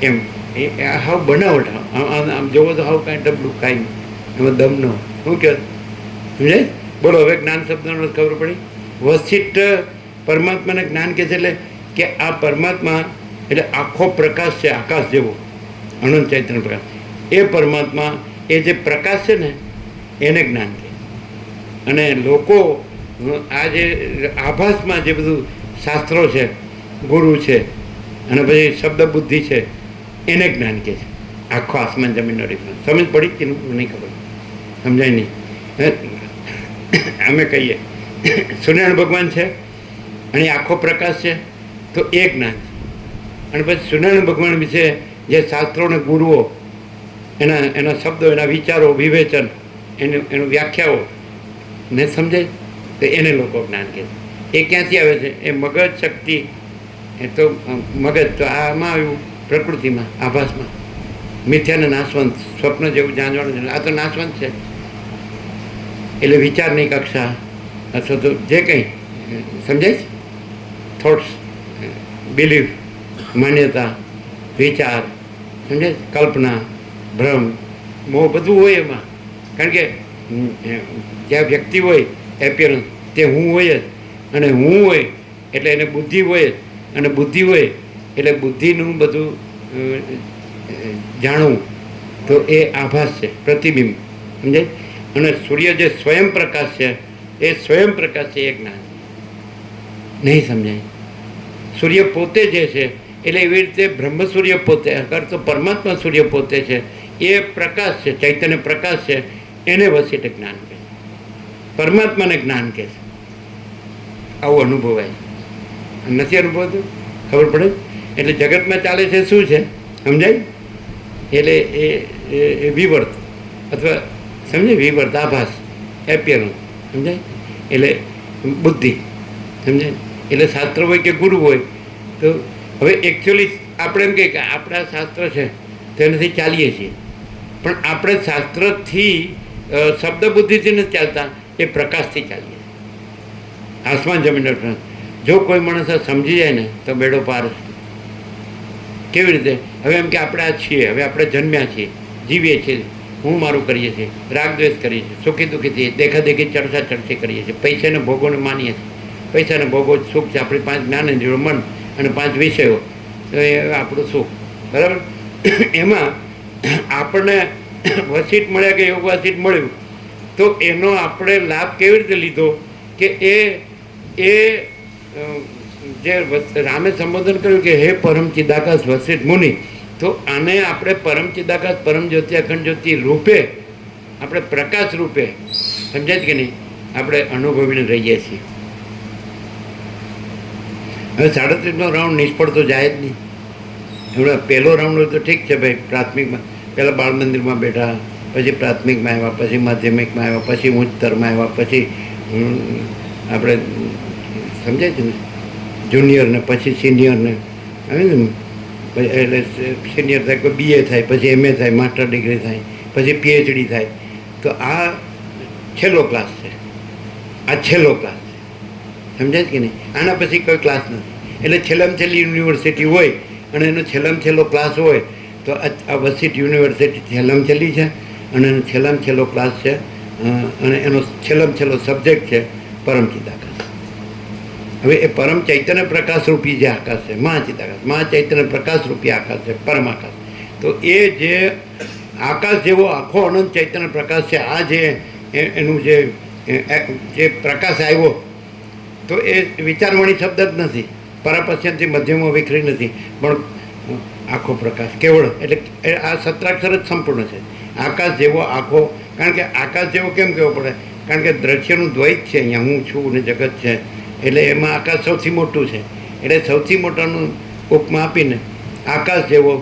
એમ એ હાવ બનાવટ. આમ જોવો તો હાવ કાંઈ ડબલું કાંઈ એમાં દમ ન. શું કહે સમજાય? બોલો હવે જ્ઞાન શબ્દનો ખબર પડી. વસિષ્ઠ પરમાત્માને જ્ઞાન કહે છે એટલે કે આ પરમાત્મા એટલે આખો પ્રકાશ છે, આકાશ જેવો અનંત ચૈતન્ય પ્રકાશ. એ પરમાત્મા એ જે પ્રકાશ છે ને એને જ્ઞાન કહે. અને લોકો આ જે આભાસમાં જે બધું શાસ્ત્રો છે, ગુરુ છે અને પછી શબ્દ બુદ્ધિ છે એને જ્ઞાન કહે છે. આખો આસમાન જમીનનો ડિફરન્સ સમજ પડી કે નહીં ખબર? સમજાય નહીં? અમે કહીએ સૂર્યનારાયણ ભગવાન છે અને આખો પ્રકાશ છે તો એ જ્ઞાન છે. અને પછી સૂર્યનારાયણ ભગવાન વિશે જે શાસ્ત્રો અને ગુરુઓ એના શબ્દો, એના વિચારો, વિવેચન, એનું વ્યાખ્યાઓ ને સમજાય તો એને લોકો જ્ઞાન કહે છે. એ ક્યાંથી આવે છે? એ મગજ શક્તિ. એ તો મગજ તો આમાં આવ્યું પ્રકૃતિમાં, આભાસમાં. મિથ્યાને નાશવંત, સ્વપ્ન જેવું જાણવાનું છે. આ તો નાશવંત છે. એટલે વિચારની કક્ષા અથવા તો જે કંઈ સમજાય છે થોટ્સ, બિલીફ, માન્યતા, વિચાર સમજાય, કલ્પના, ભ્રમ મોહ બધું હોય એમાં. કારણ કે જ્યાં વ્યક્તિ હોય એપિયરન્સ તે હું હોય જ, અને હું હોય એટલે એને બુદ્ધિ હોય જ, અને બુદ્ધિ હોય એટલે બુદ્ધિનું બધું જાણવું, તો એ આભાસ છે, પ્રતિબિંબ, સમજાય. અને સૂર્ય જે સ્વયં પ્રકાશ છે એ સ્વયં પ્રકાશ છે, એ જ્ઞાન નહીં સમજાય. સૂર્ય પોતે જે છે એટલે એવી રીતે બ્રહ્મ સૂર્ય પોતે, અગર તો પરમાત્મા સૂર્ય પોતે છે, એ પ્રકાશ છે, ચૈતન્ય પ્રકાશ છે, એને વસીટે જ્ઞાન કહે છે, પરમાત્માને જ્ઞાન કહે છે. આવું અનુભવાય. નથી અનુભવતું? ખબર પડે? એટલે જગતમાં ચાલે છે શું છે, સમજાય? એટલે એ વિવર્ત અથવા સમજે વિવર્ત, આભાસ, એપિયરન્સ, સમજાય? એટલે બુદ્ધિ, સમજાય? એટલે શાસ્ત્ર હોય કે ગુરુ હોય તો હવે એકચ્યુઅલી આપણે એમ કહીએ કે આપણા શાસ્ત્ર છે તો એનાથી ચાલીએ છીએ, પણ આપણે શાસ્ત્રથી શબ્દ બુદ્ધિથી નથી ચાલતા, એ પ્રકાશથી ચાલીએ છીએ. આસમાન જમીન. જો કોઈ માણસ સમજી જાય ને તો બેડો પાર છે. કેવી રીતે? હવે એમ કે આપણે આ છીએ, હવે આપણે જન્મ્યા છીએ, જીવીએ છીએ, હું મારું કરીએ છીએ, રાગ દ્વેષ કરીએ છીએ, સુખી દુઃખી થઈએ, દેખાદેખી ચર્ચા ચર્ચી કરીએ છીએ, પૈસાને ભોગોને માનીએ છીએ. પૈસાને ભોગો સુખ છે, આપણી 5 જ્ઞાનેન્દ્રિયો, મન અને 5 વિષયો, તો એ આપણું સુખ, બરાબર. એમાં આપણને વસીટ મળ્યા કે યોગ વસીટ મળ્યું, તો એનો આપણે લાભ કેવી રીતે લીધો કે એ જે રામે સંબોધન કર્યું કે હે પરમ ચિદાકાશ વસીટ મુનિ, તો આને આપણે પરમ ચિદાકાશ પરમ જ્યોતિ અખંડ જ્યોતિ રૂપે, આપણે પ્રકાશ રૂપે, સમજાય કે નહીં, આપણે અનુભવીને રહીએ છીએ. હવે 37નો રાઉન્ડ નિષ્ફળ તો જાય જ નહીં. હમણાં પહેલો રાઉન્ડ હોય તો ઠીક છે ભાઈ, પ્રાથમિકમાં પહેલાં બાળ મંદિરમાં બેઠા, પછી પ્રાથમિકમાં આવ્યા, પછી માધ્યમિકમાં આવ્યા, પછી ઉચ્ચતરમાં આવ્યા, પછી આપણે સમજાય છે ને જુનિયર ને પછી સિનિયર ને આવે ને, એટલે સિનિયર થાય, કોઈ BA થાય, પછી MA થાય, માસ્ટર ડિગ્રી થાય, પછી PhD થાય. તો આ છેલ્લો ક્લાસ છે, આ છેલ્લો ક્લાસ છે, સમજાય કે નહીં? આના પછી કોઈ ક્લાસ નથી. એટલે છેલ્લામાં છેલ્લી યુનિવર્સિટી હોય અને એનો છેલ્લામાં છેલ્લો ક્લાસ હોય, તો આ વસીટ યુનિવર્સિટી છેલ્લામાં છેલ્લી છે અને એનો છેલ્લામાં છેલ્લો ક્લાસ છે, અને એનો છેલ્લામાં છેલ્લો સબ્જેક્ટ છે પરમચિદાકાશ. હવે એ પરમ ચૈતન્ય પ્રકાશરૂપી જે આકાશ છે, મહાચિદાકાશ, મહાચૈતન્ય પ્રકાશરૂપી આકાશ છે, પરમ આકાશ. તો એ જે આકાશ જેવો આખો અનંત ચૈતન્ય પ્રકાશ છે, આ જે એનું જે પ્રકાશ આવ્યો, તો એ વિચારવાણી શબ્દ જ નથી, પરાપશ્યંથી મધ્યમાં વિખરી નથી, પણ આખો પ્રકાશ કેવળ, એટલે આ સત્રાક્ષર જ સંપૂર્ણ છે. આકાશ જેવો આખો, કારણ કે આકાશ જેવો કેમ કહેવો પડે? કારણ કે દ્રશ્યનું દ્વૈત છે, અહીંયા હું છું ને જગત છે, એટલે એમાં આકાશ સૌથી મોટું છે. એટલે સૌથી મોટાનું ઉપમા આપીને આકાશ જેવો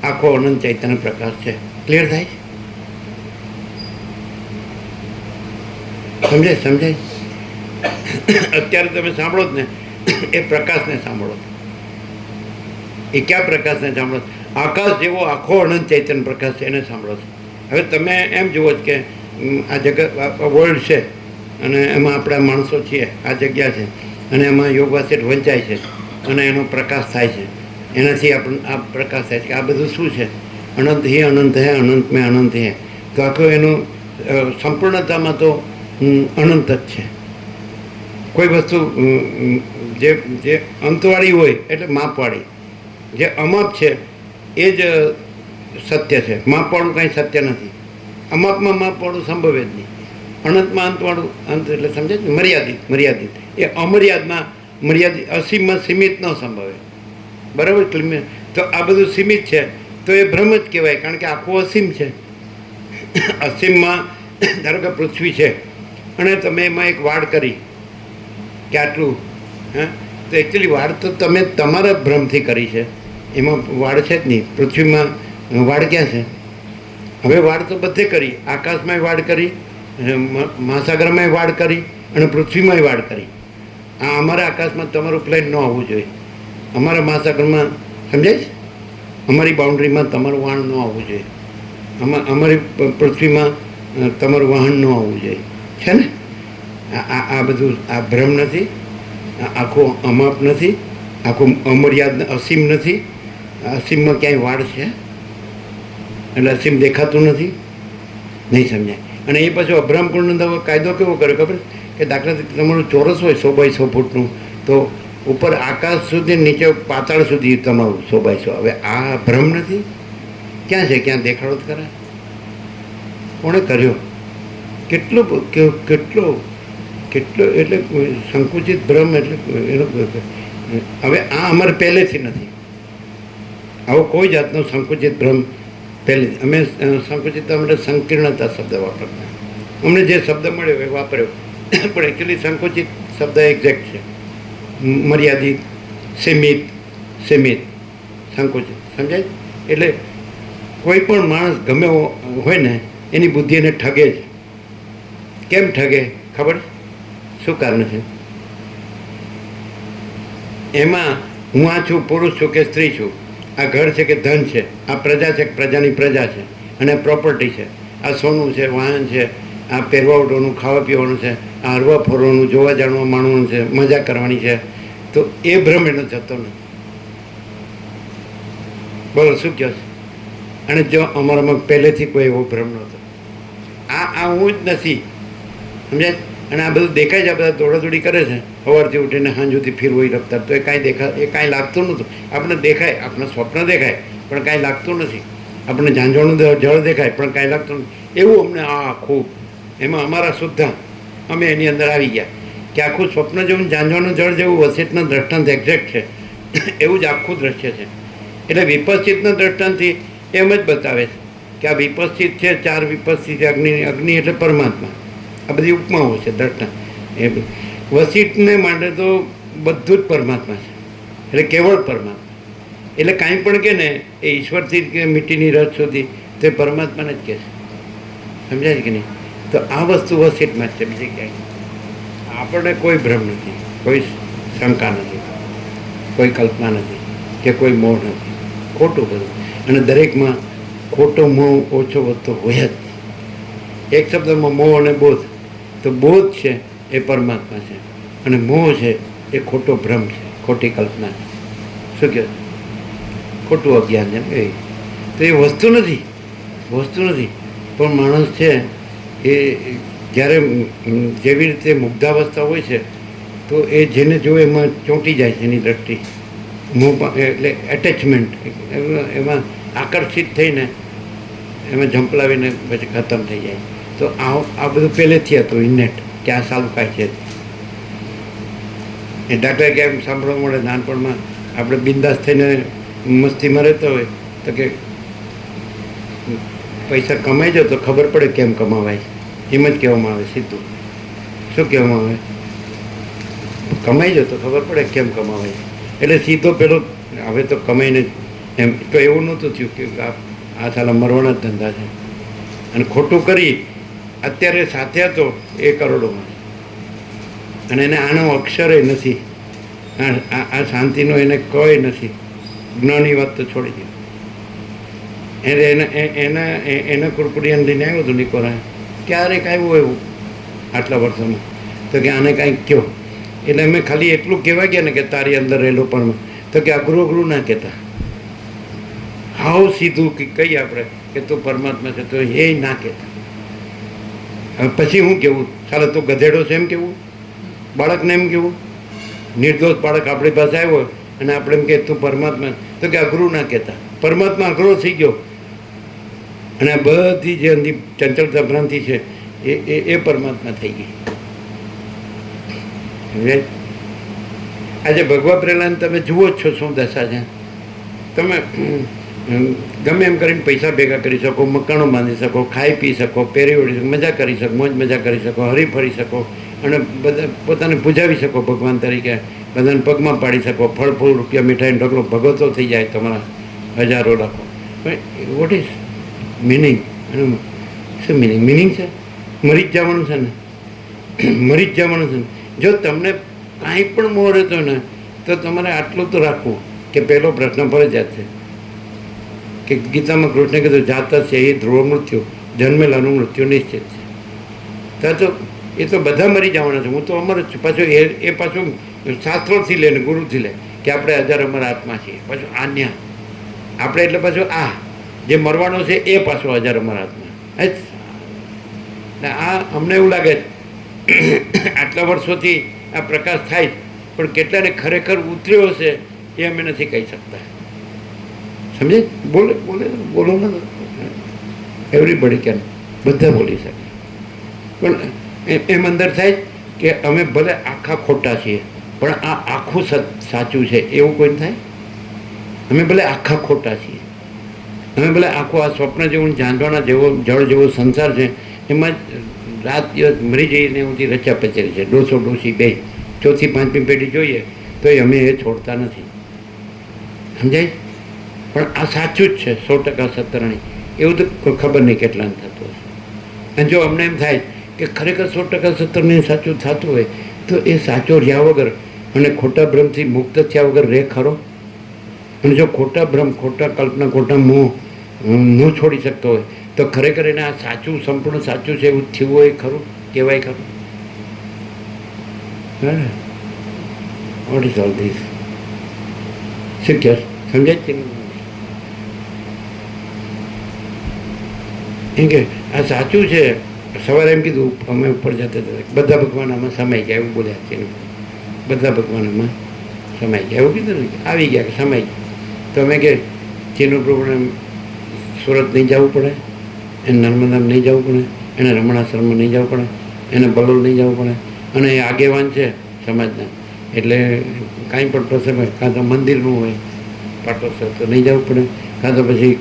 આખો અનંત ચૈતન્ય પ્રકાશ છે. ક્લિયર થાય? સમજાય? સમજાય? અત્યારે તમે સાંભળો જ ને, એ પ્રકાશને સાંભળો. એ કયા પ્રકાશને સાંભળો? આકાશ જેવો આખો અનંત ચૈતન્ય પ્રકાશ છે, એને સાંભળો છો. હવે તમે એમ જુઓ કે આ જગત વર્લ્ડ છે અને એમાં આપણા માણસો છીએ, આ જગ્યા છે, અને એમાં યોગ વાસેટ વંચાય છે અને એનો પ્રકાશ થાય છે, એનાથી આપણને આ પ્રકાશ થાય છે કે આ બધું શું છે? અનંત હે અનંત હે, અનંત મેં અનંત હે. તો આખું એનું સંપૂર્ણતામાં તો અનંત જ છે. કોઈ વસ્તુ જે અંતવાળી હોય એટલે માપવાળી, જે અમાપ છે એ જ સત્ય છે. માપવાળું કાંઈ સત્ય નથી. અમાપમાં માપવાળું સંભવે જ નહીં. અનંતમાં અંતવાળું, અંત એટલે સમજે ને, મર્યાદિત. મર્યાદિત એ અમર્યાદમાં, મર્યાદિત અસીમમાં સીમિત ન સંભવે, બરાબર? તો આ બધું સીમિત છે તો એ ભ્રમ જ કહેવાય, કારણ કે આખું અસીમ છે. અસીમમાં ધારો કે પૃથ્વી છે અને તમે એમાં એક વાડ કરી કે આટલું, હા, તો એકચ્યુઅલી વાડ તો તમે તમારા ભ્રમથી કરી છે, એમાં વાડ છે જ નહીં. પૃથ્વીમાં વાડ ક્યાં છે? હવે વાડ તો બધે કરી, આકાશમાંય વાડ કરી, મહાસાગરમાં વાડ કરી અને પૃથ્વીમાંય વાડ કરી. આ અમારા આકાશમાં તમારું પ્લેન ન આવવું જોઈએ, અમારા મહાસાગરમાં, સમજાય છે? અમારી બાઉન્ડ્રીમાં તમારું વાહન ન આવવું જોઈએ, અમારી પૃથ્વીમાં તમારું વાહન ન આવવું જોઈએ, છે ને? આ બધું આ ભ્રમ નથી, આખું અમાપ નથી, આખું અમર્યાદ અસીમ નથી. અસીમમાં ક્યાંય વાડ છે એટલે અસીમ દેખાતું નથી. નહીં સમજાય. અને એ પાછું અબ્રાહ્મકુંડનો કાયદો કેવો કર્યો ખબર કે દાખલા તરીકે તમારું ચોરસ હોય 100 બાય 100 ફૂટનું, તો ઉપર આકાશ સુધી નીચે પાતાળ સુધી તમારું 100 બાય 100. હવે આ ભ્રમ નથી? ક્યાં છે? ક્યાં દેખાડો જ કરે? કોણે કર્યો? કેટલો કેટલો કેટલો એટલે સંકુચિત ભ્રમ એટલે એનો. હવે આ અમારે પહેલેથી નથી આવો કોઈ જાતનો સંકુચિત ભ્રમ. પહેલે અમે સંકુચિત અમે સંકીર્ણતા શબ્દ વાપરતા, અમને જે શબ્દ મળ્યો એ વાપર્યો, પણ એકચ્યુઅલી સંકુચિત શબ્દ એક્ઝેક્ટ છે. મર્યાદિત, સીમિત, સંકુચિત, સમજાય? એટલે કોઈ પણ માણસ ગમે હોય ને એની બુદ્ધિ એને ઠગે છે. કેમ ઠગે ખબર? શું કારણ છે? એમાં હું આ છું, પુરુષ છું કે સ્ત્રી છું, આ ઘર છે કે ધન છે, આ પ્રજા છે કે પ્રજાની પ્રજા છે, અને પ્રોપર્ટી છે, આ સોનું છે, વાહન છે, આ પહેરવાઓનું, ખાવા પીવાનું છે, આ હરવા ફરવાનું, જોવા જાણવા માણવાનું છે, મજા કરવાની છે. તો એ ભ્રમ એનો જતો નથી. બોલો શું કહો છો? અને જો અમારામાં પહેલેથી કોઈ એવો ભ્રમ નહોતો. આ હું જ નથી, સમજાય? અને આ બધું દેખાય છે, આ બધા દોડાદોડી કરે છે, સવારથી ઉઠીને સાંજ સુધી ફીરવું રફતાર, તો એ કાંઈ લાગતું નહોતું. આપણે દેખાય, આપણે સ્વપ્ન દેખાય પણ કાંઈ લાગતું નથી. આપણે ઝાંઝોળનું જળ દેખાય પણ કાંઈ લાગતું નથી. એવું અમને આખું એમાં અમારા સુદ્ધા અમે એની અંદર આવી ગયા કે આખું સ્વપ્ન જેવું, ઝાંઝોળનું જળ જેવું વસિષ્ઠના દ્રષ્ટાંત એક્ઝેક્ટ છે એવું જ આખું દ્રશ્ય છે. એટલે વિપશ્ચિતના દ્રષ્ટાંતથી એમ જ બતાવે છે કે આ વિપશ્ચિત છે, 4 વિપશ્ચિત છે. અગ્નિ એટલે પરમાત્મા. આ બધી ઉપમાઓ છે દ્રષ્ટાંત. એ વસિષ્ઠને માટે તો બધું જ પરમાત્મા છે, એટલે કેવળ પરમાત્મા. એટલે કાંઈ પણ કે ને એ ઈશ્વરથી કે મીઠીની રસ સુધી તે પરમાત્માને જ કહે છે. સમજાય છે કે નહીં? તો આ વસ્તુ વસિષ્ઠમાં જ છે, બીજી ક્યાંય. આપણને કોઈ ભ્રમ નથી, કોઈ શંકા નથી, કોઈ કલ્પના નથી કે કોઈ મોહ નથી. ખોટું બધું. અને દરેકમાં ખોટો મોહ ઓછો વધતો હોય જ. એક શબ્દમાં મોહ અને બોધ, તો બોધ છે એ પરમાત્મા છે, અને મોહ છે એ ખોટો ભ્રમ છે, ખોટી કલ્પના છે. શું કહે? ખોટું અજ્ઞાન છે. તો એ વસ્તુ નથી, પણ માણસ છે એ જ્યારે જેવી રીતે મુગ્ધાવસ્થા હોય છે તો એ જેને જો એમાં ચોંટી જાય છે એની દ્રષ્ટિ, મોહ એટલે એટેચમેન્ટ, એમાં આકર્ષિત થઈને એમાં ઝંપલાવીને પછી ખતમ થઈ જાય. તો આ બધું પહેલેથી હતું ઇનેટ કે આ સારું કાંઈ છે. એ દાખલા કે એમ સાંભળવા મળે નાનપણમાં આપણે બિંદાસ થઈને મસ્તીમાં રહેતા હોય તો કે પૈસા કમાઈ જાવ તો ખબર પડે કેમ કમાવાય, એમ જ કહેવામાં આવે સીધું. શું કહેવામાં આવે? કમાઈ જાવ તો ખબર પડે કેમ કમાવાય. એટલે સીધો પેલો હવે તો કમાઈને એમ તો એવું નહોતું થયું કે આ સાલા મરવાના જ ધંધા છે. અને ખોટું કરી અત્યારે સાથે હતો 1 કરોડોમાં, અને એને આનો અક્ષરે નથી, આ શાંતિનો એને કોઈ નથી. જ્ઞાનની વાત તો છોડી દીધી. એના કુરકુરિયાને લઈને આવ્યો હતો નિકોરા. ક્યારેક આવ્યું એવું આટલા વર્ષોમાં તો કે આને કાંઈક કહો. એટલે અમે ખાલી એટલું કહેવા ગયા ને કે તારી અંદર રહેલો પણ, તો કે અઘરું ના કહેતા, હાવ સીધું કહીએ આપણે કે તું પરમાત્મા છે, તો એ ના કહેતા. હવે પછી હું કેવું? ચાલો તું ગધેડો છે એમ કેવું? બાળકને એમ કેવું? નિર્દોષ બાળક આપણી પાસે આવ્યો અને આપણે એમ કે તું પરમાત્મા, તો કે અઘરું ના કહેતા. પરમાત્મા અઘરો થઈ ગયો, અને આ બધી જે અંધી ચંચળતા ભ્રાંતિ છે એ પરમાત્મા થઈ ગઈ. આજે ભગવા પ્રહલાદ તમે જુઓ જ છો શું દશા છે. તમે ગમે એમ કરીને પૈસા ભેગા કરી શકો, મકાનો બાંધી શકો, ખાઈ પી શકો, પહેરી ઓઢી શકો, મજા કરી શકો, મોજ મજા કરી શકો, હરી ફરી શકો, અને બધા પોતાને પૂજાવી શકો ભગવાન તરીકે, બધાને પગમાં પાડી શકો, ફળ ફૂલ રૂપિયા મીઠાઈ ઢગલો ભગવતો થઈ જાય તમારા 1000 લાખો. પણ વોટ ઇઝ મિનિંગ? શું મિનિંગ છે? મરી જ જવાનું છે ને, મરી જ જવાનું છે ને. જો તમને કાંઈ પણ મોહ રહેતો ને તો તમારે આટલું તો રાખવું કે પહેલો પ્રશ્ન ફરજિયાત છે કે ગીતામાં કૃષ્ણે કીધું જાત છે એ ધ્રુવ મૃત્યુ, જન્મેલાનું મૃત્યુ નિશ્ચિત છે. તો એ તો બધા મરી જવાના છે, હું તો અમર જ છું. પાછું એ પાછું શાસ્ત્રોથી લે ને ગુરુથી લે કે આપણે 1000 અમર આત્મા છીએ. પાછું આન્યા આપણે એટલે પાછું આ જે મરવાનો છે એ પાછો 1000 અમર આત્મા. એટલે આ અમને એવું લાગે આટલા વર્ષોથી આ પ્રકાશ થાય પણ કેટલાને ખરેખર ઉતર્યો હશે એ અમે નથી કહી શકતા. સમજે? બોલે બોલે બોલો ને, એવરીબડી કેન, બધા બોલી શકે. પણ એમ અંદર થાય કે અમે ભલે આખા ખોટા છીએ પણ આ આખું સાચું છે એવું કોઈ થાય? અમે ભલે આખા ખોટા છીએ, અમે ભલે આખું આ સ્વપ્ન જેવું જાંધવાના જેવો જળ જેવો સંસાર છે એમાં રાત દિવસ મરી જઈને એમાંથી રચા પચેરી છે, ડોસો ડોસી બે, ચોથી પાંચમી પેઢી જોઈએ તો અમે એ છોડતા નથી. સમજાય? પણ આ સાચું જ છે 100% સત્તરણી. એવું તો કોઈ ખબર નહીં કેટલાને થતું હશે. અને જો અમને એમ થાય કે ખરેખર 100% સત્તરણી સાચું થતું હોય તો એ સાચો રહ્યા વગર અને ખોટા ભ્રમથી મુક્ત થયા વગર રહે ખરો? અને જો ખોટા ભ્રમ, ખોટા કલ્પના, ખોટા મોહ ન છોડી શકતો હોય તો ખરેખર એને આ સાચું, સંપૂર્ણ સાચું છે એવું થયું હોય ખરું? કહેવાય ખરું? What is all this? શું કહે? સમજાય છે? એમ કે આ સાચું છે. સવારે એમ કીધું અમે ઉપર જતા હતા, બધા ભગવાન આમાં સમાઈ ગયા એવું બોલ્યા છે. બધા ભગવાન આમાં સમાઈ ગયા એવું કીધું ને, આવી ગયા કે સમાઈ ગયા. તો અમે કે ચીનું પ્રભુને સુરત નહીં જવું પડે, એને નર્મદામાં નહીં જવું પડે, એને રમણાશ્રમમાં નહીં જવું પડે, એને બલોલ નહીં જવું પડે, અને એ આગેવાન છે સમાજના એટલે કાંઈ પણ પ્રસંગ હોય, કાં તો મંદિરનું હોય પાટોત્સવ તો નહીં જવું પડે, કાં તો પછી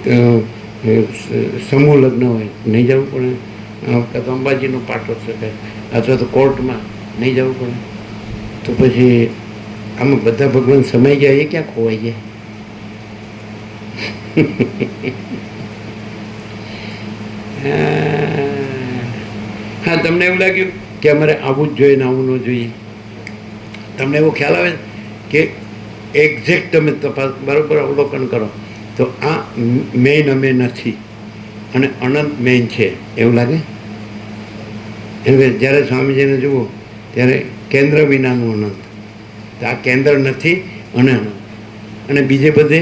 સમૂહ લગ્ન હોય નહીં જવું પડે, કાં તો અંબાજીનું પાટોત્સવ હોય અથવા તો કોર્ટમાં નહીં જવું પડે. તો પછી આમાં બધા ભગવાન સમાઈ ગયા એ ક્યાં ખોવાઈ ગયા? હા, તમને એવું લાગ્યું કે અમારે આવું જ જોઈએ ને આવું ન જોઈએ? તમને એવો ખ્યાલ આવે કે એક્ઝેક્ટ તમે તપાસ બરાબર અવલોકન કરો તો આ મેઇન અમે નથી અને અનંત મેઇન છે એવું લાગે? એમ કે જ્યારે સ્વામીજીને જુઓ ત્યારે કેન્દ્ર વિનાનું અનંત, તો આ કેન્દ્ર નથી અને અનંત, અને બીજે બધે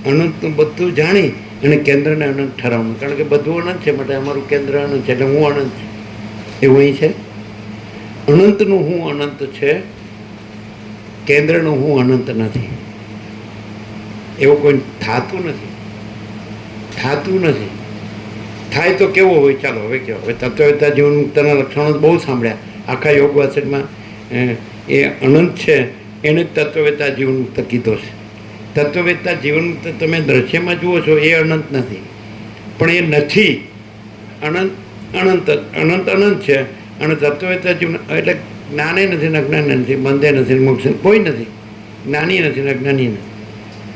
અનંતનું બધું જાણી અને કેન્દ્રને અનંત ઠરાવવું, કારણ કે બધું અનંત છે માટે અમારું કેન્દ્ર અનંત છે એટલે હું અનંત છું એવું અહીં છે. અનંતનું હું અનંત છે, કેન્દ્રનું હું અનંત નથી. એવું કોઈ થતું નથી, થતું નથી. થાય તો કેવો હોય? ચાલો હવે કહો. હવે તત્વવેતા જીવન મુક્તના લક્ષણો બહુ સાંભળ્યા આખા યોગ વાસેટમાં. એ અનંત છે એને જ તત્વવેતા જીવન મુક્ત કીધો છે. તત્વવેતા જીવન મુક્ત તમે દ્રશ્યમાં જુઓ છો એ અનંત નથી, પણ એ નથી અનંત. અનંત અનંત અનંત છે. અને તત્વવેતા જીવન એટલે જ્ઞાને નથી ને અજ્ઞાને નથી, બંધે નથી ને મોક્ષ કોઈ નથી, જ્ઞાની નથી ને અજ્ઞાની નથી,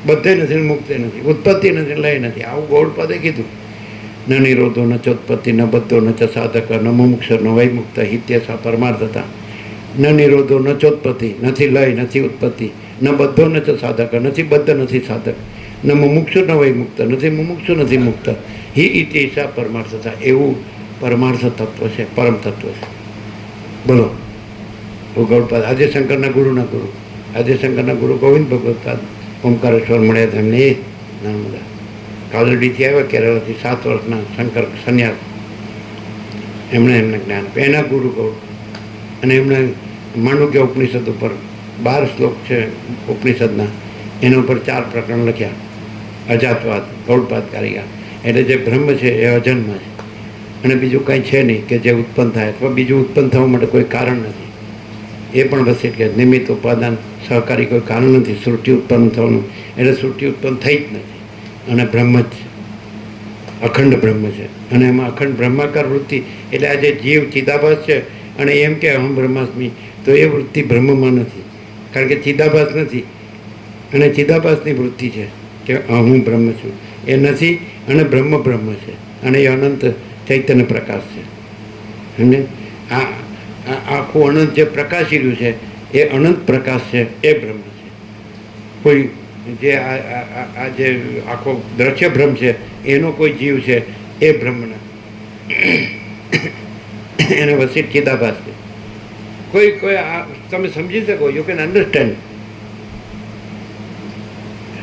બધે નથી ને મુક્તે નથી, ઉત્પત્તિ નથી લય નથી. આવું ગૌડપદે કીધું. ન નિરોધો ન ચોત્પત્તિ ન બધો ન ચ સાધક ન મુમુક્ષર ન વૈમુક્ત હિત્યસા પરમાર્થતા. ન નિરોધો ન ચોત્પત્તિ, નથી લય નથી ઉત્પત્તિ, ન બધો ન ચ સાધક, નથી બદ્ધ નથી સાધક, ન મુમુક્ષુ ન વૈમુક્ત, નથી મુમુક્ષુ નથી મુક્ત, હિ ઇતિસા પરમાર્થતા. એવું પરમાર્થ તત્વ છે, પરમ તત્વ છે. બોલો ગૌડપાદ આદ્યશંકરના ગુરુના ગુરુ, આદ્યશંકરના ગુરુ ગોવિંદ ભગવતપાદ ઓમકારેશ્વર મળ્યા હતા એમને. એ નર્મદા કાલડીથી આવ્યા કેરળથી, 7 વર્ષના શંકર સંન્યાસ. એમણે એમને જ્ઞાન આપ્યું. એના ગુરુ ગૌડ. અને એમણે માંડુક્ય ઉપનિષદ ઉપર 12 શ્લોક છે ઉપનિષદના, એના ઉપર 4 પ્રકરણ લખ્યા. અજાતવાદ, ગૌડપાદ કારિકા. એટલે જે બ્રહ્મ છે એ અજન્મ છે અને બીજું કાંઈ છે નહીં કે જે ઉત્પન્ન થાય, અથવા બીજું ઉત્પન્ન થવા માટે કોઈ કારણ નથી. એ પણ વસિત કે નિમિત્ત ઉપાદાન સહકારી કોઈ કારણ નથી સૃષ્ટિ ઉત્પન્ન થવાનું. એટલે સૃષ્ટિ ઉત્પન્ન થઈ જ નથી અને બ્રહ્મ જ છે, અખંડ બ્રહ્મ છે. અને એમાં અખંડ બ્રહ્માકાર વૃત્તિ એટલે આ જે જીવ ચિદાભાસ છે અને એમ કે અહમ બ્રહ્માસ્મિ, તો એ વૃત્તિ બ્રહ્મમાં નથી, કારણ કે ચિદાભાસ નથી અને ચિદાભાસની વૃત્તિ છે કે હું બ્રહ્મ છું એ નથી, અને બ્રહ્મ બ્રહ્મ છે અને એ અનંત ચૈતન્ય પ્રકાશ છે. સમજે? આ આખું અનંત જે પ્રકાશી રહ્યું છે એ અનંત પ્રકાશ છે, એ બ્રહ્મ છે. કોઈ જે આ જે આખો દ્રશ્ય ભ્રમ છે એનો કોઈ જીવ છે એ બ્રહ્મ નથી, એને વસિત ચિદાભાસ છે. કોઈ આ તમે સમજી શકો, યુ કેન અન્ડરસ્ટેન્ડ.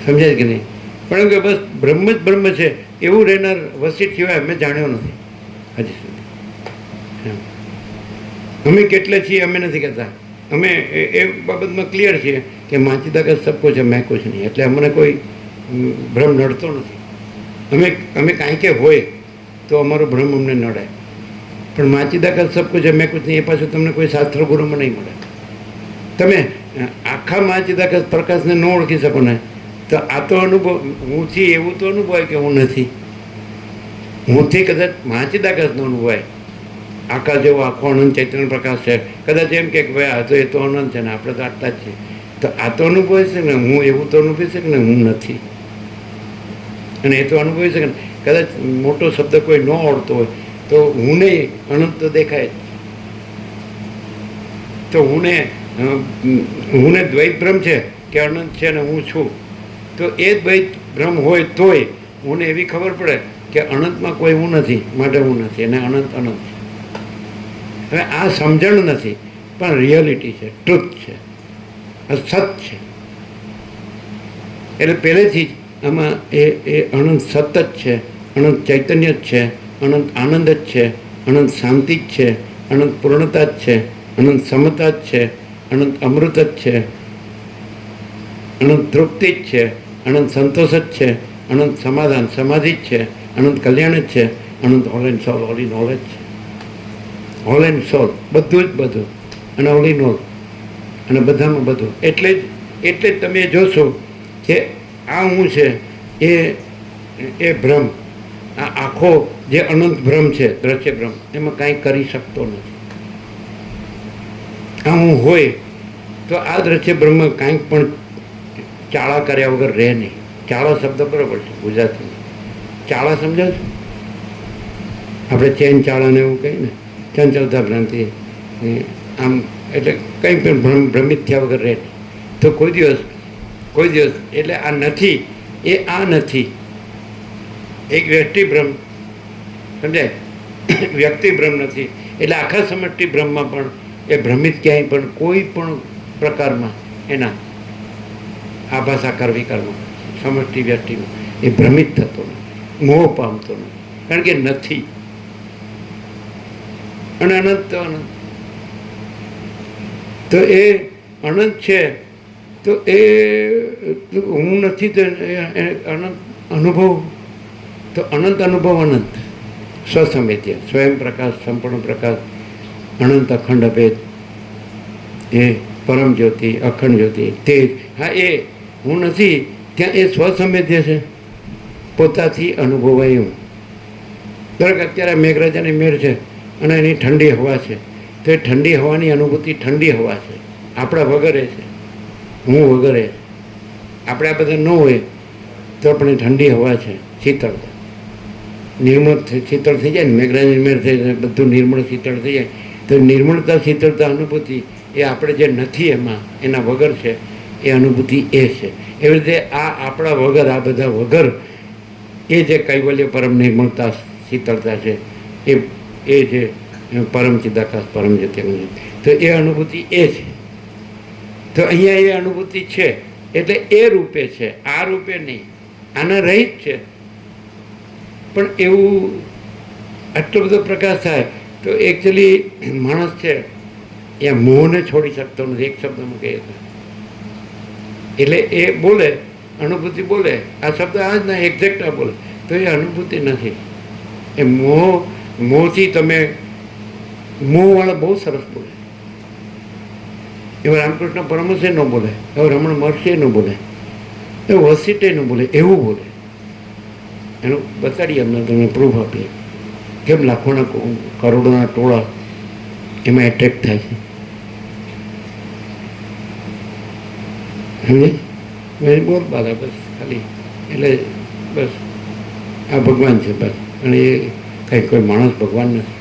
સમજાય કે નહીં? પણ કે બસ બ્રહ્મ જ બ્રહ્મ છે એવું રહેનાર વસિત સિવાય અમે જાણ્યો નથી હજી સુધી. એમ. અમે કેટલે છીએ અમે નથી કહેતા, અમે એ બાબતમાં ક્લિયર છીએ કે માચીદાકાશ સબ કુછ મેં કુછ નહીં, એટલે અમને કોઈ ભ્રમ નડતો નથી. અમે કાંઈ કે હોય તો અમારો ભ્રમ અમને નડે, પણ માચીદાકાશ સબ કુછ મેં કુછ નહીં એ પાછું તમને કોઈ શાસ્ત્ર ગુરુમાં નહીં મળે. તમે આખા માચીદાકાશ પ્રકાશને ન ઓળખી શકો ને તો આ તો અનુભવ હું છી એવું તો અનુભવાય કે હું નથી. હુંથી કદાચ માચીદાકાશ ન અનુભવાય, આકાશ જેવો આખો અનંત ચૈતન્ય પ્રકાશ છે, કદાચ એમ કે ભાઈ આ તો એ તો અનંત છે ને આપણે તો આટલા જ છીએ, તો આ તો અનુભવાય છે ને હું એવું તો અનુભવી શકે ને હું નથી, અને એ તો અનુભવી શકે ને. કદાચ મોટો શબ્દ કોઈ ન આવડતો હોય તો હું નહીં અનંત તો દેખાય જ. તો હુંને દ્વૈત ભ્રમ છે કે અનંત છે ને હું છું, તો એ દ્વૈત ભ્રમ હોય તોય હુંને એવી ખબર પડે કે અનંતમાં કોઈ હું નથી, માટે હું નથી, અને અનંત અનંત છે. હવે આ સમજણ નથી પણ રિયાલિટી છે, ટ્રુથ છે, સત છે. એટલે પહેલેથી જ આમાં એ અનંત સત જ છે, અનંત ચૈતન્ય જ છે, અનંત આનંદ જ છે, અનંત શાંતિ જ છે, અનંત પૂર્ણતા જ છે, અનંત સમતા જ છે, અનંત અમૃત જ છે, અનંત તૃપ્તિ જ છે, અનંત સંતોષ જ છે, અનંત સમાધાન સમાધિ જ છે, અનંત કલ્યાણ જ છે, અનંત all and soul, all in all જ છે. ઓલ એન્ડ સોલ બધું જ બધું, અને ઓલ ઇન ઓલ, અને બધામાં બધું. એટલે જ તમે જોશો કે આ હું છે એ ભ્રમ, આ આખો જે અનંત ભ્રમ છે, દ્રશ્ય ભ્રમ, એમાં કાંઈ કરી શકતો નથી. આ હું હોય તો આ દ્રશ્ય ભ્રમમાં કાંઈક પણ ચાળા કર્યા વગર રહે નહીં. ચાળા શબ્દ બરાબર છે ગુજરાતીમાં, ચાળા સમજો છો? આપણે ચેન ચાળાને એવું કહીએ ને, ચંચળતા ભ્રાંતિ, આમ એટલે કંઈ પણ ભ્રમિત થયા વગર રહે નહીં. તો કોઈ દિવસ એટલે આ નથી એ આ નથી, એક વ્યક્તિ ભ્રમ, સમજાય? વ્યક્તિ ભ્રમ નથી, એટલે આખા સમષ્ટિ ભ્રમમાં પણ એ ભ્રમિત ક્યાંય પણ કોઈ પણ પ્રકારમાં એના આભાસ આકાર વિકારમાં સમષ્ટિ વ્યક્તિમાં એ ભ્રમિત થતો નથી, મોહ પામતો નથી, કારણ કે નથી. અને અનંત તો અનંત, તો એ અનંત છે, તો એ હું નથી તો અનંત અનુભવ, તો અનંત અનુભવ અનંત સ્વસંવેદ્ય, સ્વયં પ્રકાશ, સંપૂર્ણ પ્રકાશ, અનંત અખંડ ભેદ, એ પરમ જ્યોતિ, અખંડ જ્યોતિ, તેજ. હા, એ હું નથી ત્યાં એ સ્વસંવેદ્ય છે, પોતાથી અનુભવાયું. દરેક અત્યારે મેઘરાજાની મેળ છે અને એની ઠંડી હવા છે, તો એ ઠંડી હવાની અનુભૂતિ ઠંડી હવા છે, આપણા વગરે છે, હું વગરે. આપણે આ બધા ન હોય તો આપણે ઠંડી હવા છે, શીતળતા, નિર્મળ શીતળ થઈ જાય ને, મેઘરાજાની મેળ થઈ જાય, બધું નિર્મળ શીતળ થઈ જાય. તો નિર્મળતા શીતળતા અનુભૂતિ એ આપણે જે નથી એમાં એના વગર છે, એ અનુભૂતિ એ છે. એવી રીતે આ આપણા વગર, આ બધા વગર એ જે કૈવલ્ય પરમ નિર્મળતા શીતળતા છે, એ જે પરમ ચિદાકાશ પરમ જ્યોતિ, તો એ અનુભૂતિ એ છે. તો અહીંયા એ અનુભૂતિ છે એટલે એ રૂપે છે, આ રૂપે નહીં, આના રહિત છે. પણ એવું આટલો બધો પ્રકાશ થાય તો એકચ્યુઅલી માણસ છે એ મોહને છોડી શકતો નથી, એક શબ્દમાં કહીએ તો. એટલે એ બોલે, અનુભૂતિ બોલે, આ શબ્દ આ જ ના એક્ઝેક્ટ આ બોલે, તો એ અનુભૂતિ નથી. એ મોહથી તમે, મોહવાળા બહુ સરસ બોલે, એવા રામકૃષ્ણ પરમહંસે ન બોલે, એવા રમણ મહર્ષિએ ન બોલે, એવું વસીટે ન બોલે, એવું બોલે. એનું બતાડીએ અમને, તમને પ્રૂફ આપીએ કેમ લાખોના કરોડોના ટોળા એમાં એટ્રેક્ટ થાય છે. સમજે? બોલ બાલા બસ ખાલી, એટલે બસ આ ભગવાન છે બસ, અને એ કંઈ કોઈ માણસ ભગવાન નથી.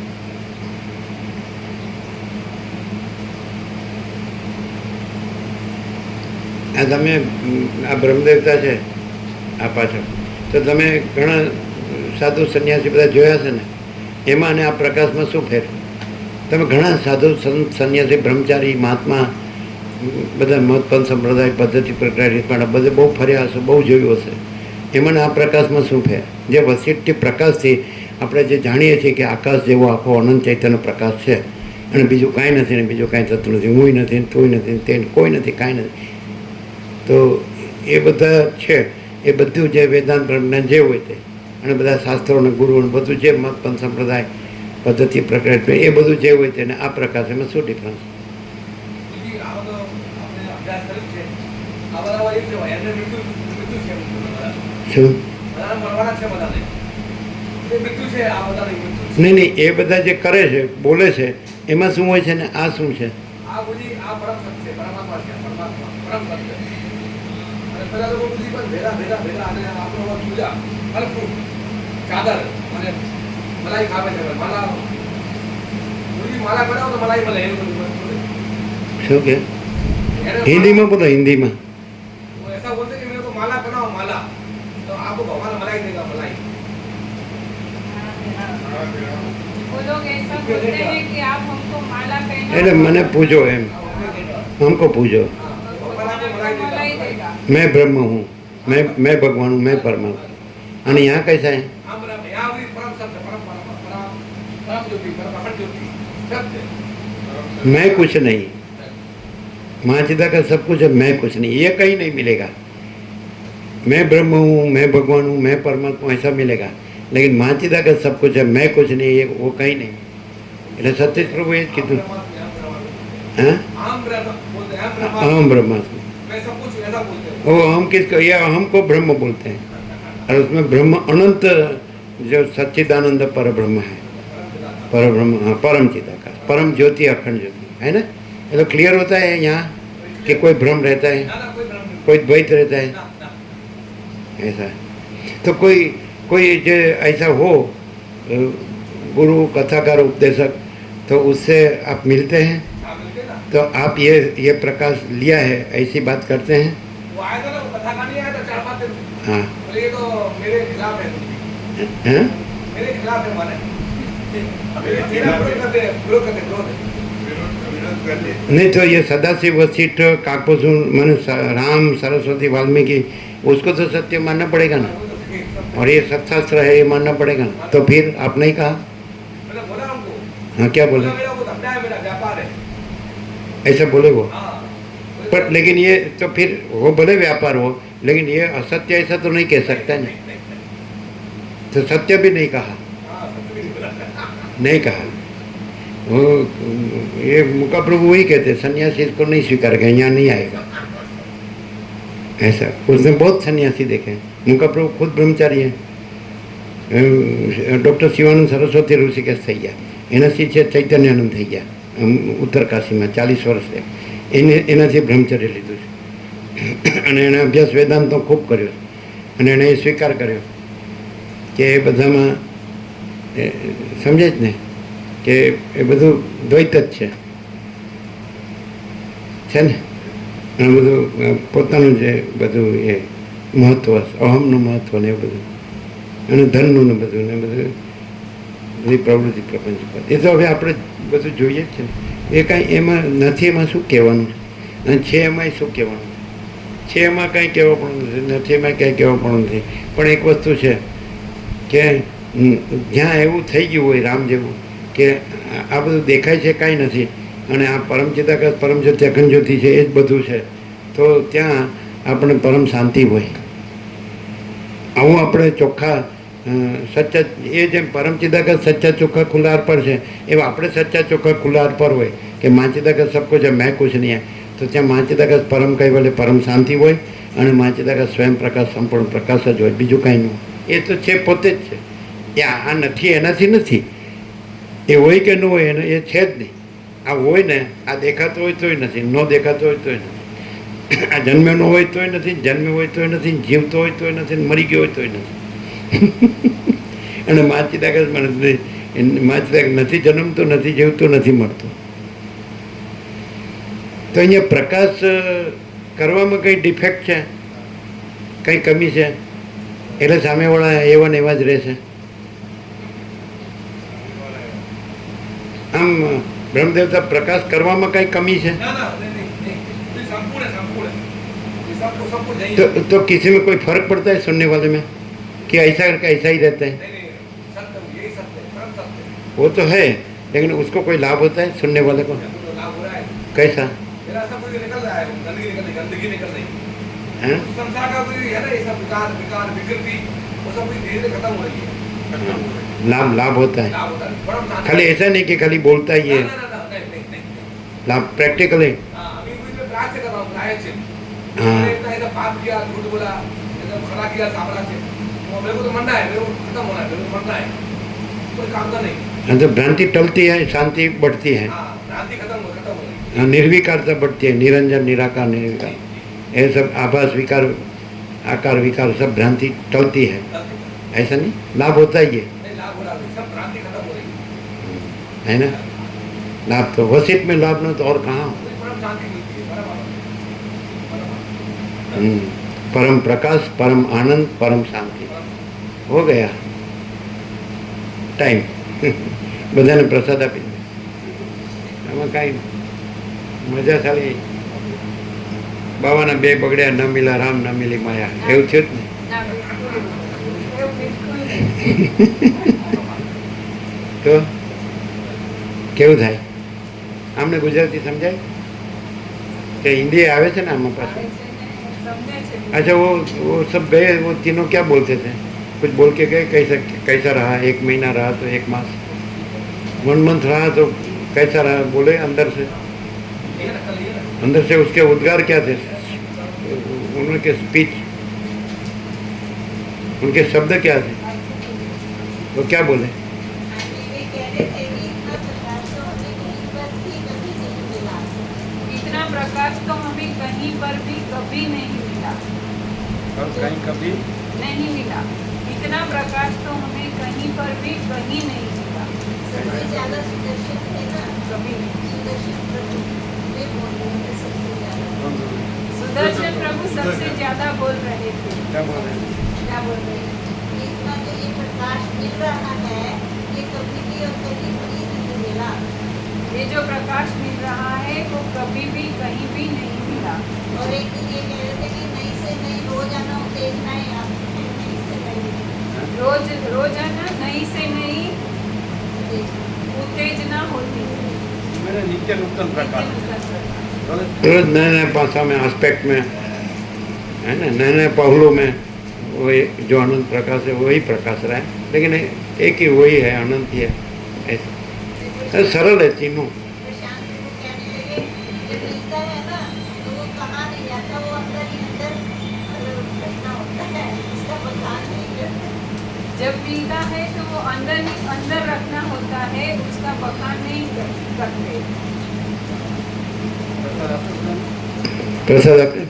આ તમે આ બ્રહ્મદેવતા છે આ પાછળ, તો તમે ઘણા સાધુ સંન્યાસી બધા જોયા છે ને, એમાં અને આ પ્રકાશમાં શું ફેર? તમે ઘણા સાધુ સંન્યાસી બ્રહ્મચારી મહાત્મા બધા મહત્પદ સંપ્રદાય પદ્ધતિ પ્રકારે પણ બધે બહુ ફર્યા હશે, બહુ જોયું હશે. એમાં આ પ્રકાશમાં શું ફેર? જે વસીઠથી પ્રકાશથી આપણે જે જાણીએ છીએ કે આકાશ જેવો આખો અનંત ચૈતન્ય પ્રકાશ છે અને બીજું કાંઈ નથી ને બીજું કાંઈ થતું નથી, હુંય નથી ને તુંય નથી ને તે કોઈ નથી, કાંઈ નથી. તો એ બધા છે, એ બધું જે વેદાંત પ્રજ્ઞાન જે હોય તે અને બધા શાસ્ત્રો અને ગુરુ અને બધું જે મત પંથ સંપ્રદાય પદ્ધતિ પ્રકટ એ બધું જે હોય તેને આ પ્રકાશ એમાં શું ડિફરન્સ? શું? નહીં નહીં, એ બધા જે કરે છે બોલે છે એમાં શું હોય છે ને આ શું છે? શું કે હિન્દીમાં બોલો, હિન્દીમાં. वो लोग ऐसा बोलते हैं कि आप हमको माला पहनाओ, એટલે મને પૂછો એમ, हमको पूछो, मलाई देगा. मैं ब्रह्म हूँ, मैं भगवान हूँ, मैं परमात्मा. અને यहाँ कैसा है? मैं कुछ नहीं, महाचिदा का सब कुछ है, मैं कुछ नहीं, ये कहीं नहीं मिलेगा. मैं ब्रह्म हूँ, मैं भगवान हूँ, मैं परमात्मा, ऐसा मिलेगा. लेकिन महाचिदा का सब कुछ है, मैं कुछ नहीं, ये वो कहीं नहीं. એટલે સતીશ પ્રભુ એ જ કીધું, हाँ अहम ब्रह्मास्मि. वो हम किसको, ये हमको ब्रह्म बोलते हैं और उसमें ब्रह्म अनंत जो सच्चिदानंद पर ब्रह्म है, पर ब्रह्म, हाँ परम चिदाकाश, परम ज्योति, अखंड ज्योति है ना. ये तो क्लियर होता है यहाँ कि कोई भ्रम रहता है, कोई द्वैत रहता है, ऐसा. तो कोई जो ऐसा हो गुरु कथाकार उपदेशक, तो उससे आप मिलते हैं तो आप ये प्रकाश लिया है ऐसी बात करते हैं? हाँ हैं? नहीं तो ये सदाशिव वशिष्ठ काकभूषण माने राम सरस्वती वाल्मीकि, उसको तो सत्य मानना पड़ेगा ना, और ये सत्शास्त्र है ये मानना पड़ेगा ना. तो फिर आप नहीं कहा? हाँ क्या बोले? ऐसा बोले वो, पर लेकिन ये तो फिर वो बोले व्यापार हो, लेकिन ये असत्य ऐसा तो नहीं कह सकता ना. तो सत्य भी नहीं कहा, नहीं कहा. वो ये मुका प्रभु वही कहते सन्यासी इसको नहीं स्वीकार करें, यहाँ नहीं आएगा. ऐसा उसने बहुत सन्यासी देखे. मुका प्रभु खुद ब्रह्मचारी है. डॉक्टर शिवानंद सरस्वती ઋષિકેશ થઈ ગયા, એના શિષ્ય ચૈતન્યાનંદ થઈ ગયા ઉત્તરકાશીમાં 40 વર્ષ એનાથી બ્રહ્મચર્ય લીધું છે અને એણે અભ્યાસ વેદાંતનો ખૂબ કર્યો અને એણે એ સ્વીકાર કર્યો કે એ બધામાં સમજે જ ને કે એ બધું દ્વૈત જ છે ને. અને બધું પોતાનું જે બધું એ મહત્વ, અહમનું મહત્વ ને એ બધું અને ધનનું ને બધું બધી પ્રવૃત્તિ પ્રપંચ પર, એ તો હવે આપણે બધું જોઈએ જ છે ને. એ કાંઈ એમાં નથી, એમાં શું કહેવાનું અને છે એમાંય શું કહેવાનું છે, એમાં કાંઈ કહેવા પણ નથી, એમાં કાંઈ કહેવા પણ નથી. પણ એક વસ્તુ છે કે જ્યાં એવું થઈ ગયું હોય રામ જેવું કે આ બધું દેખાય છે કાંઈ નથી અને આ પરમ ચિદાકાશ પરમ જ્યોતિ અખંડ જ્યોતિ છે એ જ બધું છે, તો ત્યાં આપણે પરમ શાંતિ હોય. આવું આપણે ચોખ્ખા સચ્ચા, એ જેમ પરમ ચિદાકાશ સચ્ચા ચોખ્ખા ખુલ્લા પર છે એવા આપણે સચ્ચા ચોખ્ખા ખુલ્લા પર હોય કે મા ચિદાકાશ સબ કુછ મેં કુછ નહીં. તો ત્યાં મા ચિદાકાશ પરમ કહેવાલે પરમ શાંતિ હોય અને મા ચિદાકાશ સ્વયં પ્રકાશ સંપૂર્ણ પ્રકાશ જ હોય, બીજું કાંઈ નહીં. એ તો છે, પોતે જ છે. એ આ નથી એનાથી નથી, એ હોય કે ન હોય એને એ છે જ નહીં. આ હોય ને, આ દેખાતો હોય તોય નથી, ન દેખાતો હોય તોય નથી, આ જન્મ્યો ન હોય તોય નથી, જન્મ્યો હોય તોય નથી, જીવતો હોય તોય નથી, મરી ગયો હોય તોય નથી. અને માચિદાકાશ નથી જન્મતો, નથી જીવતો, નથી મળતો. તો અહીંયા પ્રકાશ કરવામાં કંઈ ડિફેક્ટ છે, કંઈ કમી છે, એટલે સામેવાળા એવા ને એવા જ રહેશે. આમ ब्रह्मदेवता प्रकाश કરવામાં કઈ કમી છે? तो किसी में कोई फर्क पड़ता है सुनने वाले में कि ऐसा करके ऐसा ही रहता है? वो तो है, लेकिन उसको कोई लाभ होता है सुनने वाले को? लाभ हो रहा है। कैसा? मेरा सब कुछ निकल रहा है, गंदगी निकल रही है। हैं? संसार का कोई है ना, ये सब विकार विकृति, वो सब कुछ धीरे धीरे खत्म हो रही है। लाभ होता है। लाभ होता है, बड़ा शांति। खाली ऐसा नहीं कि खाली बोलता ही है, ना, नहीं। लाभ प्रैक्टिकल है। हाँ, अभी मैं प्रायश्चित कर रहा हूँ, प्रायश्चित। हाँ। मैंने इतना ऐसा पाप किया, झूठ बोला, ऐसा खड़ा किया साम्राज्य, तो मेरे को तो मरना है, मेरे को खत्म होना है, मेरे को मरना है, कोई काम का नहीं। तो भ्रांति टलती है, शांति बढ़ती है, हाँ, भ्रांति खत्म हो गई। निर्विकारता बढ़ती है, निरंजन निराकार निर्विकार, ये सब आभास विकार आकार विकार सब भ्रांति टलती है, ऐसा नहीं? लाभ होता ही है, नहीं, लाभ हो रहा है, सब भ्रांति खत्म हो रही है ना? लाभ तो वसित में लाभ न तो और कहाँ? परम शांति मिलती है, परम आनंद। परम प्रकाश, परम आनंद, परम शांति। हो गया टाइम। બધાને પ્રસાદ આપી દે. આમાં કાંઈ મજા ખાલી બાવાના બે બગડ્યા, ન મિલા રામ ન મિલી માયા, એવું થયું જ ને? તો કેવું થાય? આમને ગુજરાતી સમજાય કે હિન્દી આવે છે ને આમાં પાછું? अच्छा वो सब गए, वो तीनों क्या बोलते थे? कुछ बोल के गए, कैसा रहा? 1 महीना रहा तो 1 मास, 1 मंथ रहा तो कैसा रहा? बोले अंदर से उसके उद्गार क्या थे? उनके स्पीच, उनके शब्द क्या थे? वो क्या बोले? इतना प्रकाश तो हमें कहीं पर भी कभी नहीं मिला, और कहीं कभी नहीं मिला। इतना प्रकाश तो हमें कहीं पर भी कहीं नहीं मिला, सबसे ज्यादा सुदर्शन है ना, कभी नहीं। सुदर्शन प्रभु वे बोल रहे थे सबसे ज्यादा। सुदर्शन प्रभु सबसे ज्यादा बोल रहे थे। क्या बोल रहे हैं? क्या बोल रहे हैं? इतना जो ये प्रकाश मिल रहा है, ये कभी भी और कहीं भी नहीं मिला। ये जो प्रकाश मिल रहा है वो कभी भी कहीं भी नहीं मिला। और एक ये कह रहे थे कि नहीं से नहीं रोजाना उत्तेजना है, आप नहीं से नहीं रोजाना नई से नई उत्तेजना होती है। मेरे नीचे नूतन प्रकाश रोज नए नए भाषा में, एस्पेक्ट में, है ना, नए नए पहलू में वही जो अनंत प्रकाश है वही प्रकाश रहा है, लेकिन एक ही वही है, अनंत ही है, ऐसा सरल है तीनों। प्रशांत को कहने लगे जब मिलता है ना तो वो कहाँ नहीं जाता, वो अंदर ही अंदर रखना होता है, उसका बखान नहीं करता। जब मिलता है तो वो अंदर ही अंदर रखना होता है, उसका बखान नहीं करते। प्रसाद आपने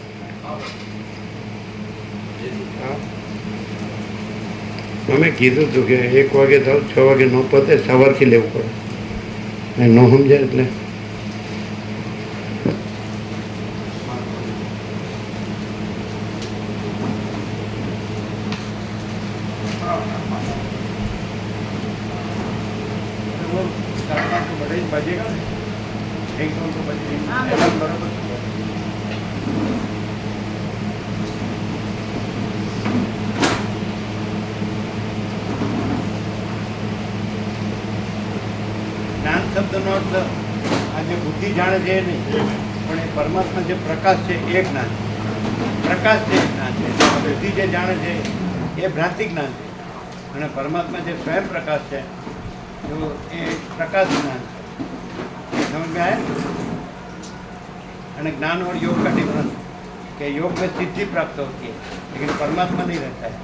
અમે કીધું હતું કે 1 વાગે થાવ, 6 વાગે ન પતે, સવારથી લેવું પડે, ને ન સમજાય એટલે बड़े बजेगा ना, 1-2 तो बजेगा। हाँ, ऐसा बराबर જ્ઞાન શબ્દનો અર્થ આ જે બુદ્ધિ જાણે છે એ નહીં, પણ એ પરમાત્મા જે પ્રકાશ છે એ જ્ઞાન, પ્રકાશ જે જ્ઞાન છે, બુદ્ધિ જે જાણે છે એ ભ્રાંતિ જ્ઞાન છે, અને પરમાત્મા જે સ્વયં પ્રકાશ છે તો એ પ્રકાશ જ્ઞાન છે। समझ में आया? ज्ञान और योग का डिफरेंस, कि योग में सिद्धि प्राप्त होती है लेकिन परमात्मा नहीं रहता है,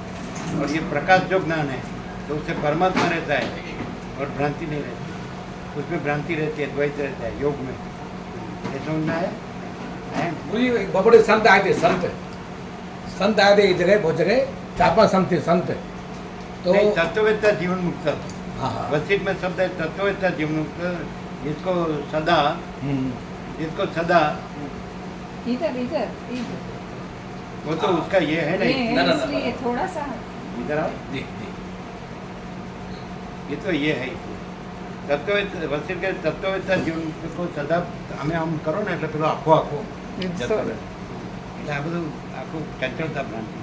और ये प्रकाश जो ज्ञान है तो उससे परमात्मा रहता है और भ्रांति नहीं रहती, उसमें भ्रांति रहती है, द्वैत रहता है योग में। ये समझ में आया? मुझे एक बहुत बड़े संत आए थे, संत आए थे एक जगह, बहुत जगह 4-5 संत थे, संत तो नहीं, तत्ववेत्ता जीवन मुक्त। हाँ वसित में शब्द है तत्ववेत्ता जीवन मुक्त, जिसको सदा इधर वो तो उसका ये है नहीं। ना, ना, इसलिए थोड़ा सा इधर आओ, देख देख ये तो ये है तत्ववेत्ता, वसित के तत्ववेत्ता जीवन को सदा हमें आम करो ने એટલે પેલો આખો જતો રહે, એટલે આ બધું આખું ચંચળતા ભ્રાંતિ।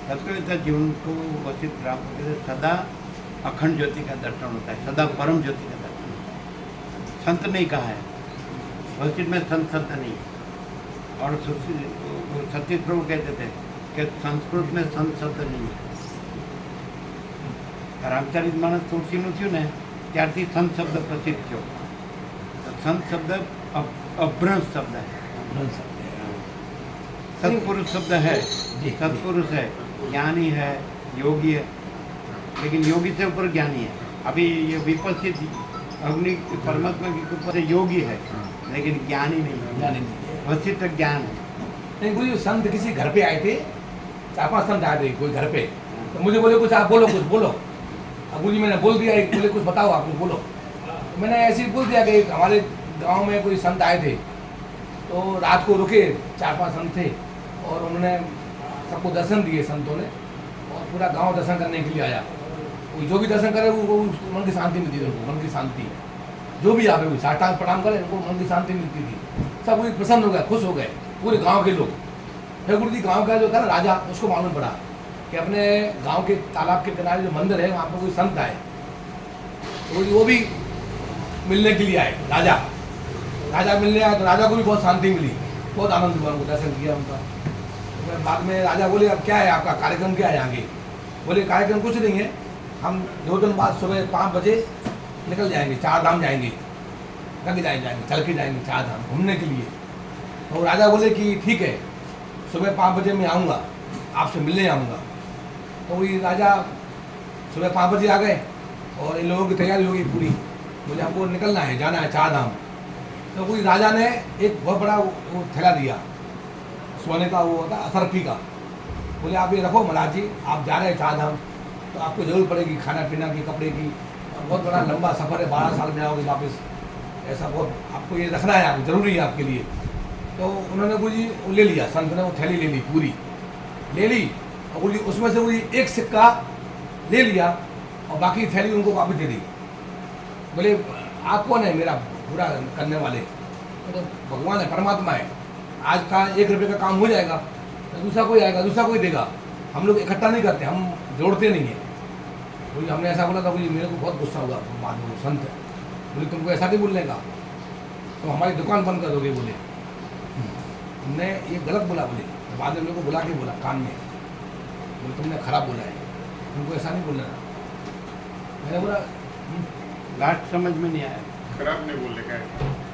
તત્વવેત્તા જીવન को वसित राम सदा अखंड ज्योति का दर्शन होता है, सदा परम ज्योति का दर्शन होता है। संत नहीं कहा है, वशिष्ठ में संत शब्द नहीं। और सतीश प्रभु कहते थे कि संस्कृत में संत शब्द नहीं है। रामचरित मानस तुलसीનું થયું ને ત્યારથી સંત શબ્દ પ્રસિદ્ધ થયો। તો સંત શબ્દ અભ્રંશ શબ્દ है, सत्पुरुष शब्द है, सत्पुरुष है, ज्ञानी है, योगी है, लेकिन योगी से ऊपर ज्ञानी है। अभी ये विपस्सित अग्नि परमात्मा की कृपा से योगी है, लेकिन ज्ञानी नहीं है, वशिष्ठ ज्ञान है। नहीं कोई संत किसी घर पे आए थे, 4-5 संत आए थे कोई घर पे, तो मुझे बोले कुछ आप बोलो, कुछ बोलो। अब जी मैंने बोल दिया, बोले कुछ बताओ आप, कुछ बोलो। तो मैंने ऐसे ही बोल दिया कि हमारे गांव में कोई संत आए थे, तो रात को रुके, 4-5 संत थे और उन्होंने सबको दर्शन दिए संतों ने, और पूरा गांव दर्शन करने के लिए आया। वो जो भी दर्शन करे वो मन की शांति मिलती थी उनको, मन की शांति। जो भी आवे वो साष्टांग प्रणाम करे, उनको मन की शांति मिलती थी। सब कोई प्रसन्न हो गए, खुश हो गए, पूरे गांव के लोग। फिर गुरु जी गांव का जो था ना राजा, उसको मालूम पड़ा कि अपने गांव के तालाब के किनारे जो मंदिर है वहाँ पर कोई संत आए, तो वो भी मिलने के लिए आए। राजा मिलने आया, तो राजा को भी बहुत शांति मिली, बहुत आनंद हुआ, उनको दर्शन किया उनका। तो बाद में राजा बोले अब क्या है आपका कार्यक्रम, क्या है आगे? बोले कार्यक्रम कुछ नहीं है, हम 2 दिन बाद सुबह 5 बजे निकल जाएंगे, 4 धाम जाएंगे, जाएंगे चल के जाएंगे 4 धाम घूमने के लिए। तो राजा बोले कि ठीक है, सुबह 5 बजे मैं आऊँगा, आपसे मिलने आऊँगा। तो वही राजा सुबह 5 बजे आ गए और इन लोगों की तैयारी होगी पूरी, मुझे हमको निकलना है, जाना है 4 धाम। तो कोई राजा ने एक बहुत बड़ा वो थैला दिया, सोने का वो होता असरफी का। बोले आप ये रखो महाराज जी, आप जा रहे हैं 4 धाम, तो आपको जरूरत पड़ेगी खाना पीना की, कपड़े की, और बहुत बड़ा लंबा सफ़र है, 12 साल में आओगे वापस, ऐसा बहुत आपको ये रखना है, आपको ज़रूरी है आपके लिए। तो उन्होंने वो जी ले लिया, संत ने वो थैली ले ली, पूरी ले ली, और वो उसमें से वो एक सिक्का ले लिया और बाकी थैली उनको वापस दे दी। बोले आप कौन है मेरा बुरा करने वाले? तो भगवान है, परमात्मा है, आज का 1 रुपये का काम हो जाएगा तो दूसरा कोई आएगा, दूसरा कोई देगा। हम लोग इकट्ठा नहीं करते, हम जोड़ते नहीं हैं। बोले हमने ऐसा बोला था, बोली मेरे को बहुत गुस्सा हुआ बाद में, संत बोले तुमको ऐसा नहीं बोलने का, तो हमारी दुकान बंद कर दोगे। बोले तुमने ये गलत बोला, बोले तो बाद में मेरे को बुला के बोला कान में, बोले तुमने खराब बोला है, तुमको ऐसा नहीं बोलना था। मैंने बोला लास्ट समझ में नहीं आया। खराब नहीं बोलने का है,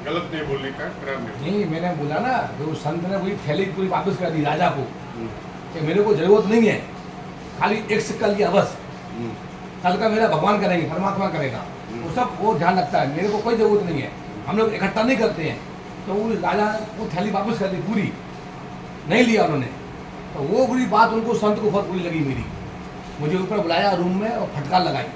गलत नहीं बोलने का, खराब नहीं। नहीं, मैंने बोला ना तो संत ने वही थैली पूरी वापस कर दी राजा को कि मेरे को जरूरत नहीं है, खाली एक सिक्का लिया बस, कल का मेरा भगवान करेंगे, परमात्मा करेगा, वो सब वो ध्यान रखता है, मेरे को कोई ज़रूरत नहीं है, हम लोग इकट्ठा नहीं करते हैं। तो वो राजा वो थैली वापस कर दी, पूरी नहीं लिया उन्होंने। तो वो बुरी बात उनको, संत को बहुत बुरी लगी मेरी। मुझे ऊपर बुलाया रूम में और फटकार लगाई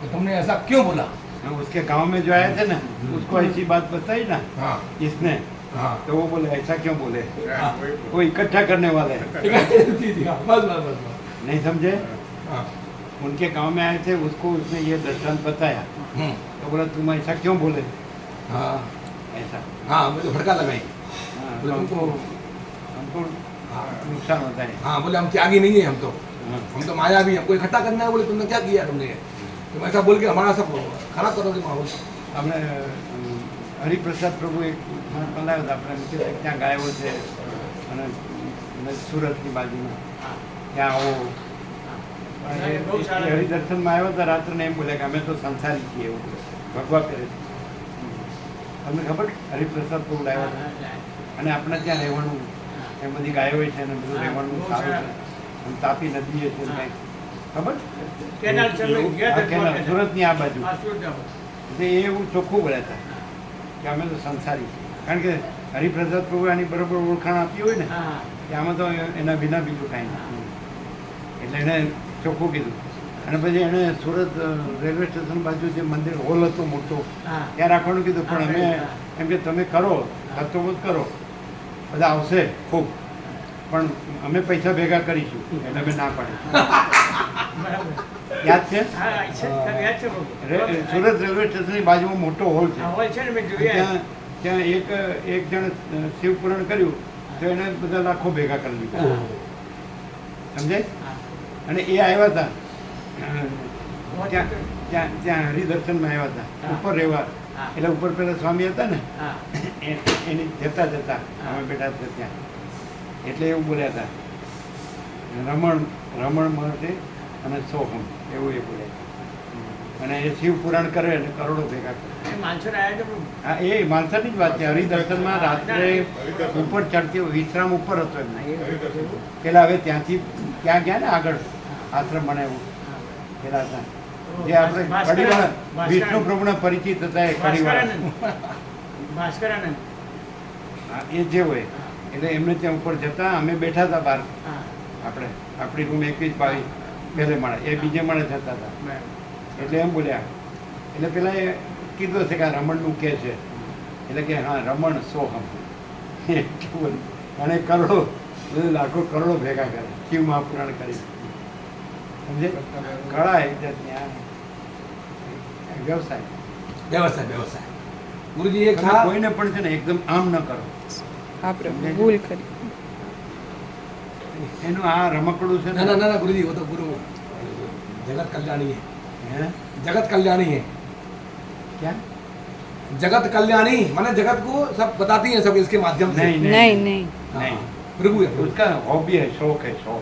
कि तुमने ऐसा क्यों बोला। उसके गांव में जो आए थे ना, उसको ऐसी बात बताई ना हाँ इसने, हाँ तो वो बोले ऐसा क्यों बोले, हाँ। वो इकट्ठा करने वाले हैं। बस नहीं समझे? हाँ उनके गांव में आए थे, उसको उसने ये दृष्टांत बताया, तो बोला तुम ऐसा क्यों बोले, हाँ ऐसा। हाँ मुझे फटका लगाई। हाँ, बोले तो हमको हमको नुकसान होता है। हाँ बोले हम त्यागी नहीं है, हाँ। हम तो माया भी, हमको इकट्ठा करना है। बोले तुमने क्या किया, तुमने तुम ऐसा बोल के हमारा सब खराब करोगे माहौल। આપણે હરિપ્રસાદ પ્રભુ એક બનાવ્યો હતો, આપણે ત્યાં ગાયો છે અને સુરતની બાજુમાં ત્યાં આવો હરિદર્શનમાં આવ્યો તો રાત્રે એમ બોલ્યા કે અમે તો સંસારી છીએ, એવું ભગવા કરે છે। તમને ખબર હરિપ્રસાદ પ્રભુ લાવ્યા હતા, અને આપણે ત્યાં રહેવાનું, એ બધી ગાયો છે અને બધું રહેવાનું સારું છે, અને તાપી નદી છે કાંઈ ખબર, સુરતની આ બાજુ એ એવું ચોખ્ખું બોલ્યા હતા કે અમે તો સંસારી, કારણ કે હરિપ્રસાદ પ્રભુ આની બરોબર ઓળખાણ આપી હોય ને કે આમાં તો એના વિના બીજું કાંઈ નથી, એટલે એણે ચોખ્ખું કીધું। અને પછી એણે સુરત રેલવે સ્ટેશન બાજુ જે મંદિર હોલ હતો મોટો, ત્યાં રાખવાનું કીધું, પણ અમે એમ કે તમે કરો તત્વબોધ કરો, બધા આવશે ખૂબ, પણ અમે પૈસા ભેગા કરીશું, એટલે અમે ના પાડી। યાદ છે? સુરત રેલવે સ્ટેશનની બાજુમાં મોટો હોલ છે, ત્યાં એક જણ શિવપુરાણ કર્યું તો એને બધા લાખો ભેગા કરી લીધા, સમજાય? અને એ આવ્યા હતા ત્યાં ત્યાં ત્યાં હરિદર્શનમાં આવ્યા હતા હા. ઉપર રહેવા હા. એટલે ઉપર પેલા સ્વામી હતા ને હા એની જતા જતા અમે બેઠા હતા ત્યાં એટલે એવું બોલ્યા હતા રમણ રમણ મહર્ષિ અને સોહમ એવું એ બોલ્યા અને એ શિવ પુરાણ કરે અને કરોડો ભેગા કરે એ માણસો આવ્યા છે પણ હા એ માલસાની જ વાત છે હરિદર્શનમાં રાત્રે ઉપર ચડતી વિશ્રામ ઉપર હતો એમને પેલા હવે ત્યાંથી ત્યાં ગયા ને આગળ આશ્રમ બનાવ્યું પેલા હતા જે આપણે કડીવાળા વિષ્ણુ પ્રભુના પરિચિત હતા એ કડીવાળા ભાસ્કરાનંદ હા, એ જે હોય એટલે એમને ત્યાં ઉપર જતા અમે બેઠા હતા બહાર હા આપણે આપણી રૂમ 21-22 પહેલે માળે એ બીજે માળે જતા હતા બરાબર. એટલે એમ બોલ્યા એટલે પેલા એ કીધું હશે કે આ રમણનું કે છે એટલે કે હા રમણ સોહમ એટલું બોલ્યું. અને કરોડો લાખો કરોડો ભેગા કરે શિવ મહાપુરાણ કરી સમજે કળા એક જાતની આ વ્યવસાય व्यवसाय व्यवसाय गुरु जी एक તમે था કોઈને પણ છે ને એકદમ આમ ન કરો આ પ્રભુ ભૂલ કરી એનું આ રમકડું છે ना ને ना ना ना गुरु जी वो तो गुरु जगत कल्याणी है હે? जगत कल्याणी है ક્યાં जगत कल्याणी माने जगत को सब बताती है सब इसके माध्यम से नहीं નહીં નહીં हाँ, नहीं। प्रभु है प्रभु। उसका हॉबी है शौक है शौक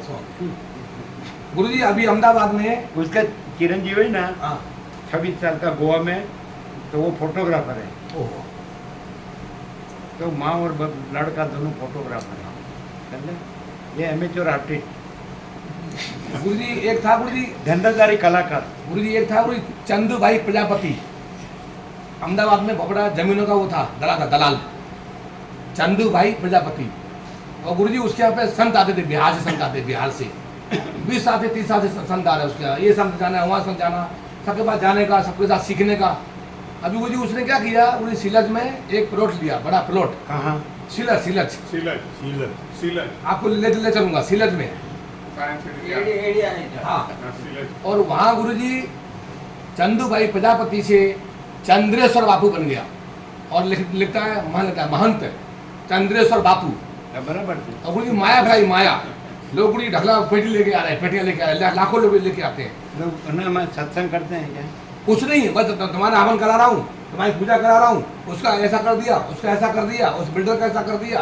गुरु जी अभी अहमदाबाद में उसका चिरंजीव है ना हाँ 26 साल का गोवा में तो वो फोटोग्राफर है ओहो तो माँ और लड़का दोनों फोटोग्राफर है समझे ये एमेच्योर आर्टिस्ट गुरु जी एक था गुरु जी धंधादारी कलाकार गुरु जी एक था गुरु जी चंदू भाई प्रजापति अहमदाबाद में बहुत बड़ा जमीनों का वो था दलाल चंदू भाई प्रजापति और गुरु जी उसके यहाँ पे संत आते थे बिहार से संत आते बिहार से 20 आते 30 आते संत आ रहे उसके यहाँ ये संत जाना वहाँ संत जाना सबके पास जाने का सबके साथ सीखने का अभी गुरु जी उसने क्या किया उन्हें सिलज में एक प्लॉट लिया बड़ा प्लॉट कहाँ सिलज सिलज सीलज सीलज आपको ले चलूंगा सिलज में साइंस एरिया नहीं था हाँ सीलज और वहाँ गुरु जी चंदू भाई प्रजापति से चंद्रेश्वर बापू बन गया और लिखता है महंत चंद्रेश्वर बापू बराबर है और गुरु जी माया भाई माया लोग गुरु जी ढकला पेटी लेके आ रहे हैं पेटियां लेके आ रहे हैं लाखों लोग लेके आते हैं लोग ना मैं सत्संग करते हैं क्या कुछ नहीं बस तुम्हारा हवन करा रहा हूँ तुम्हारी पूजा करा रहा हूँ उसका ऐसा कर दिया उसका ऐसा कर दिया उस बिल्डर का ऐसा कर दिया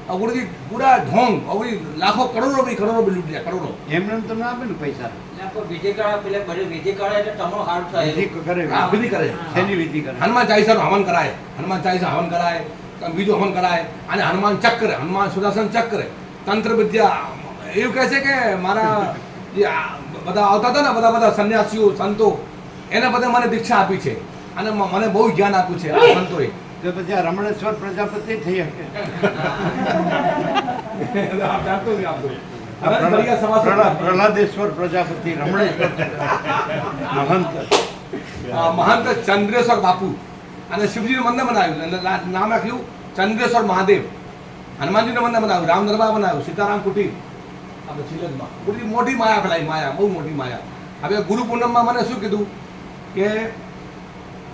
और गुरु जी पूरा ढोंग और गुरु जी लाखों करोड़ों भी लूट दिया करोड़ों એમને તો ના આપે ને પૈસા વિધિ કરાવે પેલા બધી વિધિ કરાવે એટલે તમારો હાથ થાય વિધિ કરે हाँ विधि करे શેની વિધિ કરે हनुमान चालीसा हवन कराए हनुमान चालीसा हवन कराए बीजो हवन कराए અને હનુમાન ચક્ર હનુમાન સુદર્શન ચક્ર તંત્ર વિદ્યા એવું કહે છે કે મારા જે બધા આવતા હતા ને બધા સંન્યાસીઓ સંતો એને બધા મને દીક્ષા આપી છે અને મને બહુ જ્ઞાન આપ્યું છે આ સંતોએ તો પછી આ રમણેશ્વર પ્રજાપતિ થઈ શકે આપ જાણતો જ આપ આ બઢિયા સભા પ્રહલાદેશ્વર પ્રજાપતિ રમણેશ્વર મહંત મહંત ચંદ્રેશ્વર બાપુ અને શિવજીનું મંદિર બનાવ્યું અને નામ રાખ્યું ચંદ્રેશ્વર મહાદેવ હનુમાનજીનું મંદિર બનાવ્યું રામ દરબાર બનાવ્યું સીતારામ કુટીર આપણે સિલજમાં બધી મોટી માયા ફેલાઈ માયા બહુ મોટી માયા હવે ગુરુ પૂનમમાં મને શું કીધું કે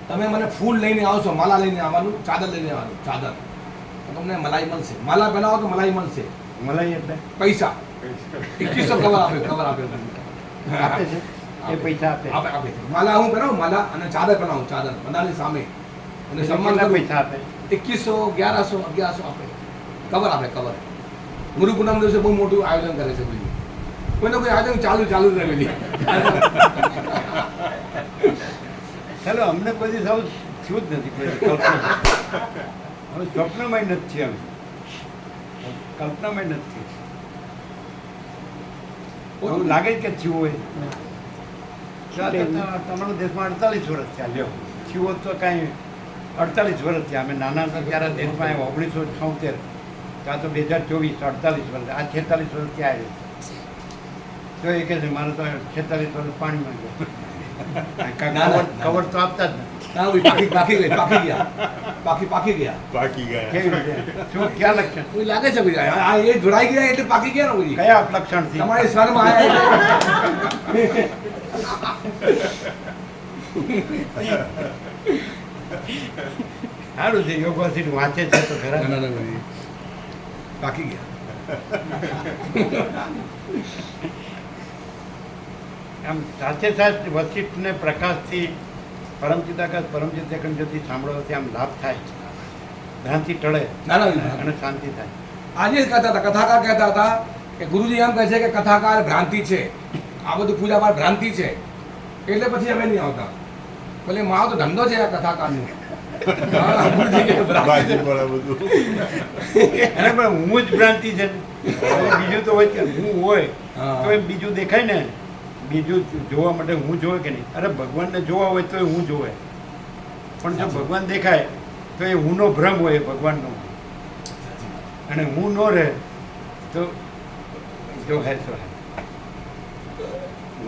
તમે મને ફૂલ લઈને આવશો માલા લઈને આવવાનું ચાદર લઈને આવવાનું ચાદર તો તમને મલાઈ મળશે માલા બનાવો તો મલાઈ મળશે મલાઈ એટલે પૈસા 2100 કવર આપે આપે છે એ પૈસા આપે આપે આપે માલા હું પહેરાવું માલા અને ચાદર પહેરાવું ચાદર બધાની સામે અને સન્માન કેટલા કરું પૈસા આપે 2100 1100 આપે કવર આપે કવર ગુરુ પૂનમ દિવસે બહુ મોટું આયોજન કરે છે બધું કોઈને કોઈ આયોજન ચાલુ રહે બધી ચાલો અમને કોઈ દિવસ આવું થયું જ નથી કોઈ કલ્પના હવે સ્વપ્નમાં નથી થયું કલ્પનામાં નથી થયું એવું લાગે કે થયું હોય તમારા દેશમાં 48 વર્ષ થયા લ્યો થયું હોત તો કાંઈ 48 વર્ષ થયા અમે નાના હતા ત્યારે દેશમાં આવ્યા 1976 કાં તો 2024 48 વર્ષ આ 46 વર્ષ ત્યાં આવ્યો તો એ કહે છે મારે તો 46 વર્ષ પાણીમાં ગયો કવર તો આપતા જ નથી ના ઓય પાકી ગયા બાકી ગયા કેવી રીતે શું ક્યાં લક્ષણ કોઈ લાગે છે ભાઈ આ એ જોડાઈ ગયા એટલે પાકી ગયા ને કોઈ કયા લક્ષણથી તમારી સ્વરમાં સારું છે યોગ વાંચી વાંચે છે તો ખરા ના ભાઈ પાકી ગયા આમ સાથે સાથે વશિષ્ઠને પ્રકાશથી પરમચિદાકાશ પરમચિત અખંડ જ્યોતિ સાંભળવાથી આમ લાભ થાય, ભ્રાંતિ ટળે ના ના અને શાંતિ થાય. આજે જ કહેતા હતા, કથાકાર કહેતા હતા કે ગુરુજી એમ કહે છે કે કથાકાર ભ્રાંતિ છે, આ બધું પૂજાપાઠ ભ્રાંતિ છે, એટલે પછી અમે નહીં આવતા. બોલે મારો તો ધંધો છે આ કથાકારનો. હા, ગુરુજી કે ભ્રાંતિ છે. અને પણ હું જ ભ્રાંતિ છે ને. બીજું તો હોય કે હું હોય હા. તો એ બીજું દેખાય ને, બીજું જોવા માટે હું જોવે કે નહીં? અરે ભગવાનને જોવા હોય તો એ હું જોવે, પણ જો ભગવાન દેખાય તો એ હુંનો ભ્રમ હોય ભગવાનનો, અને હું ન રહે તો જો હે સો હે.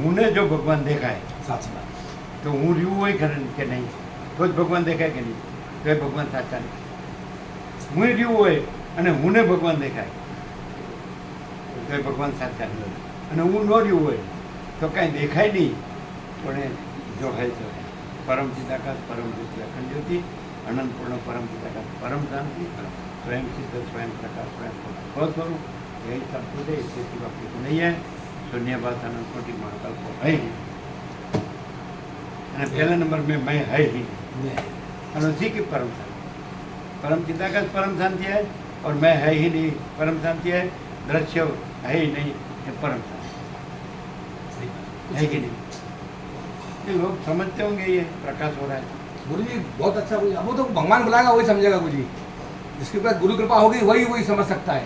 હુંને જો ભગવાન દેખાય સાચી વાત. તો હું રહ્યું હોય ખરે કે નહીં, તો જ ભગવાન દેખાય કે નહીં? તો એ ભગવાન સાચા નહીં. હું રહ્યું હોય અને હુંને ભગવાન દેખાય તો એ ભગવાન સાચા નહીં, અને હું ન રહ્યું હોય તો કાંઈ દેખાય નહીં, પણ એ જો હે તો હે. પરમ ચિદાકાશ પરમ જ્યોતિ અખંડ જ્યોતિ અનંતપૂર્ણ પરમ ચિદાકાશ પરમ શાંતિ स्वयं सिद्ध स्वयं प्रकाश स्वयं स्वस्वरूप यही सब कुछ है, इसके सिवा कुछ नहीं है. शून्यवाद अनंत कोटि महाकाल को है ही. અને पहले नंबर में मैं है ही नहीं, और उसी की परम शांति, परम चिदाकाश परम शांति है, और मैं है ही नहीं परम शांति है. दृश्य है ही नहीं ये परम शांति है कि नहीं? ये लोग समझते होंगे ये प्रकाश हो रहा है. गुरुजी बहुत अच्छा बोले. अब वो तो भगवान बुलाएगा वही समझेगा गुरुजी. जिसके पास गुरु कृपा होगी वही वही समझ सकता है.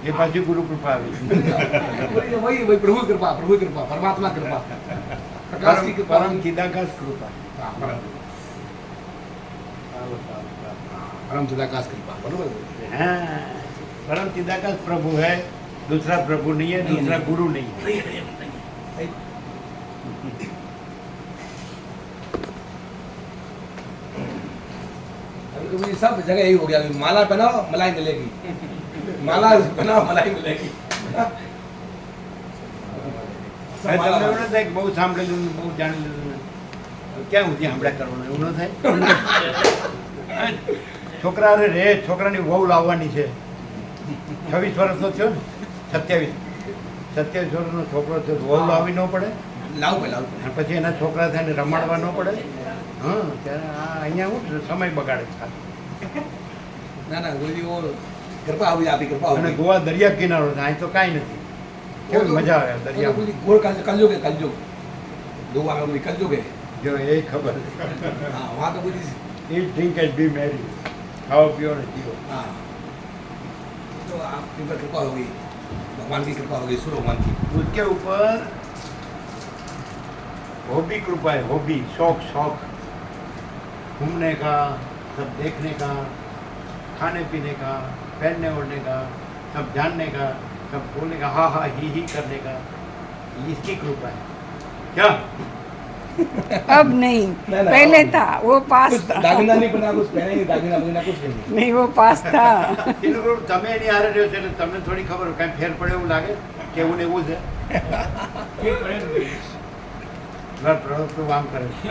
ये पाछी गुरु कृपा આવી. वही वही प्रभु कृपा परमात्मा कृपा प्रकाश की कृपा परम चिदाकाश कृपा. हाँ, परम चिदाकाश कृपा बरोबर. हाँ, परम चिदाकाश प्रभु है, दूसरा प्रभु नहीं है, दूसरा गुरु नहीं है. अभी तो मुझे सब जगह यही हो गया. माला पहनाओ मलाई मिलेगी, माला पहनाओ मलाई मिलेगी. તમને એવું ન થાય કે બહુ સાંભળેલું ને બહુ જાણેલું ને ક્યાં સુધી સાંભળ્યા કરવાનું, એવું ન થાય? છોકરા રે છોકરાની વહુ લાવવાની છે, 26 વર્ષનો થયો ને, 27 વર્ષનો છોકરો થયો, વહુ લાવવી ન પડે? લાવ લાવ અને પછી એના છોકરા થઈને રમાડવા ન પડે? હા, ત્યારે આ અહીંયા હું સમય બગાડે છે. ના ના ગુરુજી वो कृपा हुई आपकी कृपा અને हुई. ગોવા દરિયા કિનારો છે, અહીં તો કાંઈ નથી. કેવી મજા આવે દરિયા. गोर कलयुग है कलयुग. गोवा में कलयुग है. જો એ ખબર. हाँ वहाँ तो गुरुजी. Eat, drink and be merry. खाओ पियो और जियो. हाँ तो आपके ऊपर कृपा हो गई, भगवान की कृपा हो गई, सूर्य भगवान की. उसके ऊपर हॉबी कृपा है, हॉबी शौक शौक घूमने का, सब देखने का, खाने पीने का, पहनने ओढ़ने का, सब जानने का, सब बोलने का, हाँ हाँ ही करने का, इसकी कृपा है. क्या अब नहीं, ना, ना, पहले अब- था वो पास कुछ था. दागिना नहीं बना, कुछ पहने नहीं, दागिना बगिना कुछ नहीं. नहीं वो पास था. એ લોકો તમે એની હારે રહ્યો છો એટલે તમને થોડી ખબર કાંઈ ફેર પડે એવું લાગે કે એવું ને એવું છે. ઘર પ્રવૃત્તિ આમ કરે છે.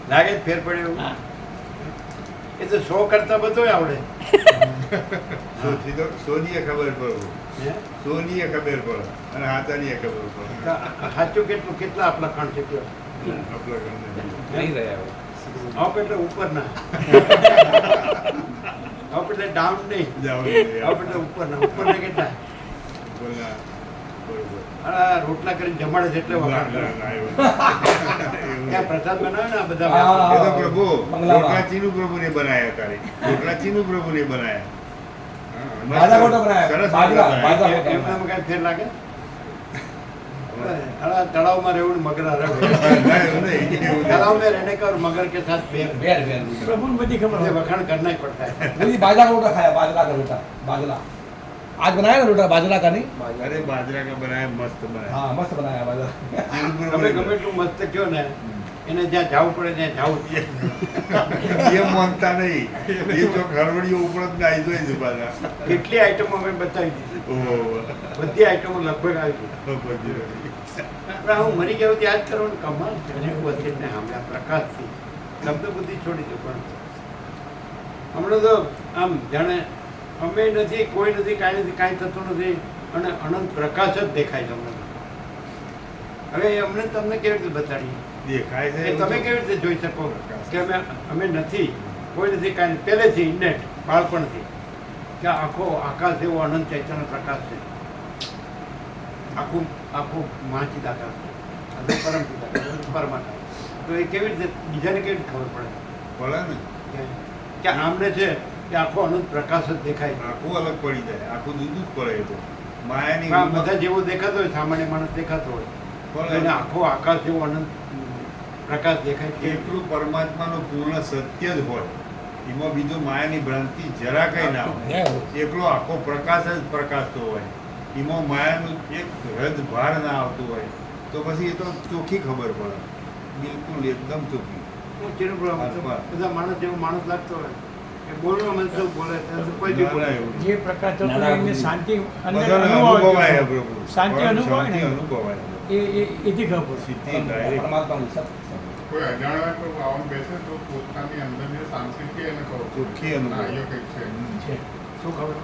લાગે જ ફેર પડે એવું? એ તો શો કરતા બધું આવડે. સોનીએ ખબર પડે, હે? સોનીએ ખબર પડે અને હાથાનીએ ખબર પડે. તો સાચું કેટલું કેટલા આપણા કણ છે કયો? આપણા ઘરને नहीं रहे આપ એટલે ઉપર ના, આપ એટલે ડાઉન નહીં, જાઓ આપ એટલે ઉપર ના. ઉપર ને કેટલા બોલના બરોબર. આ રોટલા કરીને જમાડે છે એટલે ના, વખાણ કરે. ના, ના, એવું ક્યાં પ્રસાદ બનાવે ને આ બધા હા. એ તો પ્રભુ બંગલામાં. રોટલા ચીનુ પ્રભુને બનાયા તારે, રોટલા ચીનુ પ્રભુને બનાયા. હા, મસ્ત. बाजा कोटा बनाया, સરસ बाजरा બનાયા. बाजरा એ- कोटा એમનામાં बनाया. કાંઈ ફેર લાગે? अरे तलाव में रेवड़ मगर रहे ના, એવું નહીં, એવું तालाब નહીં. में रहने का और मगर के साथ बेर बेर बेर प्रभु बड़ी खबर वखाण करना ही पड़ता है. गुरुजी बाजरा का रोटा खाया, बाजरा का रोटा, बाजरा आज बनाया ना रोटा बाजरा का नहीं. અરે બાજરા કા બનાયા, મસ્ત બનાયા. हाँ मस्त बनाया बाजरा. ચીનુ તમે પ્રભુને ગમે એટલું મસ્ત કયો ને એને જ્યાં જવું પડે ત્યાં જવું જ. એ માનતા નહીં, એ તો ઘરવડીઓ ઉપર જ નાઈ જોઈ છે પાછા. કેટલી આઈટમો અમે બતાવી દીધી, ઓહો, બધી આઈટમો લગભગ આવી ગઈ. પછી. પણ હું મરી ગયો યાદ કરવાનું કમાલ છે. અને હું વસીને હમણાં પ્રકાશથી શબ્દ બુદ્ધિ છોડી દઉં. પણ હમણાં તો આમ જાણે અમે નથી, કોઈ નથી, કાંઈ નથી, કાંઈ થતું નથી અને અનંત પ્રકાશ જ દેખાય છે અમને. હવે એ અમને તમને કેવી રીતે બતાડીએ? દેખાય છે એ તમે કેવી રીતે જોઈ શકો કે અમે નથી, કોઈ નથી, કાંઈ નથી, પહેલેથી ઇન્નેટ બાળપણથી કે આખો આકાશ એવો અનંત ચૈતન્ય પ્રકાશ છે, આખું આખું મહાચિત આકાશ છે, આ પરમચિત આકાશ, પરમાકાશ. તો એ કેવી રીતે બીજાને કેવી રીતે ખબર પડે પડે ને કે આમને છે કે આખો અનંત પ્રકાશ જ દેખાય? આખું અલગ પડી જાય, આખું જુદું જ પડે એ તો માયાની આ બધા જેવો દેખાતો હોય, સામાન્ય માણસ દેખાતો હોય, પણ એને આખો આકાશ જેવો અનંત પ્રકાશ દેખાય છે. એટલું પરમાત્માનું પૂર્ણ સત્ય જ હોય, એમાં બીજું માયાની ભ્રાંતિ જરા કઈ ના હોય. એકલો આખો પ્રકાશ જ પ્રકાશતો હોય, એમાં માયાનું એક રજ ભાર ના આવતું હોય, તો પછી એ તો ચોખ્ખી ખબર પડે, બિલકુલ એકદમ ચોખ્ખી. હું ચિરપ્રભુ બધા માણસ જેવો માણસ લાગતો હોય કે બોલવા મને શું બોલે કોઈ બી બોલે. જે પ્રકાશ થતો હોય એમને શાંતિ અંદર બધાને અનુભવાય. અનુભવાય પ્રભુ, શાંતિ અનુભવાય ને. શાંતિ અનુભવાય. એથી ખબર સીધી ડાયરેક્ટ પરમાત્માનું સત્ય. કોઈ અજાણ્યા કોઈ આવવાનું બેસે તો પોતાની અંદરની શાંતિથી એને ખબર પડે. ચોખ્ખી અનુભવ. ના, અહીંયા કંઈક છે. છે. શું ખબર?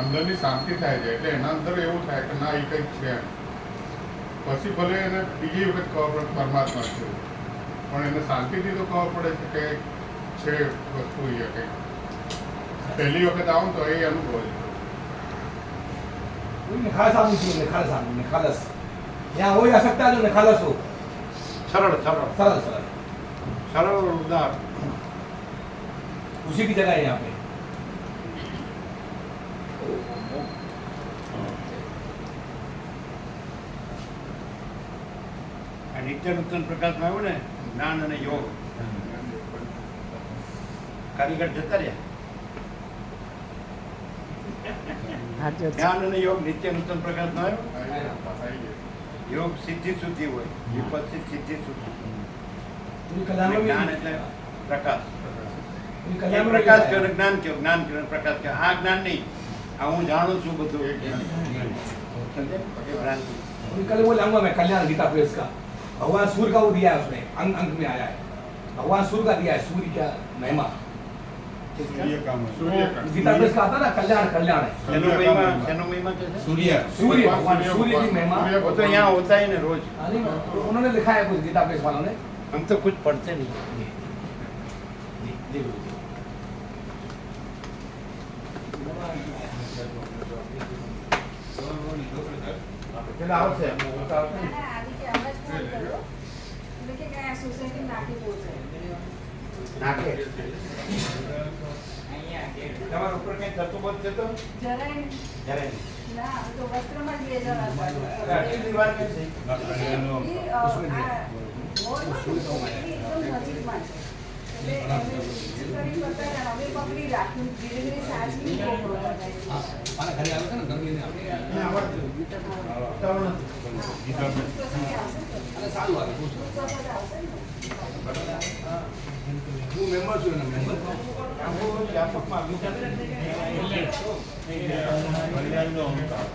અંદરની શાંતિ થાય છે એટલે એના અંદર એવું થાય કે ના એ કંઈક છે એમ. પછી ભલે એને બીજી વખત ખબર પડે પરમાત્મા છે, પણ એને શાંતિથી તો ખબર પડે છે કે છે વસ્તુ અહીંયા કંઈક. પહેલી વખત આવું તો એ અનુભવ છે. ખાલસ આવું છું, ખાલસ આવું, ખાલસ यहाँ हो जा सकता है जो खालस हो, સરળ સરળ सरल सरल, સરળ ઉદાર. उसी की जगह है यहाँ पे. આ નિત્ય નૂતન પ્રકાશમાં આવ્યું ને જ્ઞાન અને યોગ, કારીગર જતા રહ્યા. જ્ઞાન અને યોગ નિત્ય નૂતન પ્રકાશમાં આવ્યો. યોગ સિદ્ધિ સુધી હોય, વિપસ્સિત સિદ્ધિ સુધી. पूरी कला में જ્ઞાન એટલે પ્રકાશ. पूरी એ कला में પ્રકાશ કયો ને જ્ઞાન કયો, જ્ઞાન કયો ને પ્રકાશ કયો. આ જ્ઞાન નહીં, આ હું જાણું છું બધું. સમજે? એ ભ્રાંતિ. पूरी कल वो लाऊंगा मैं कल्याण गीता प्रेस का. भगवान सूर्य का वो दिया है उसने, अंग अंग में आया है. भगवान सूर्य का दिया है, सूर्य का महिमा. गीता प्रेस का आता ना कल्याण, कल्याण है. શેનો મહિમા, શેનો મહિમા કહે છે? सूर्य भगवान सूर्य की महिमा. वो तो यहाँ होता ही ना रोज. हाँ, नहीं, तो उन्होंने लिखा है कुछ गीता प्रेस वालों ने. हम तो कुछ पढ़ते नहीं. પેલા આવશે આવી કે આવાજ ફોન કર્યો એટલે કે કયા સોસાયટી નાખી પહોંચે નાખે. તમારા ઉપર કઈ થતું બંધ છે તો જરાય નહીં. જરાય નહીં. ના તો વસ્ત્રમાં જ બે જણા હતા. કેટલી વાર કે છે? ઈ, આ મોલમાં એકદમ નજીકમાં છે. એટલે એમને કરી બતાવ્યા, અમે પકડી રાખ્યું, ધીરે ધીરે સાચવી પકડો બતાવ્યું. મારા ઘરે આવે છે ને ગરમી ને આપણે એને આવડતું. ઉતાવળ નથી. અને સારું આવે બહુ સરસ. હું મેમ્બર છું એના મેમ્બર. આખું વ્યાપકમાં કલ્યાણનો અહંકાર.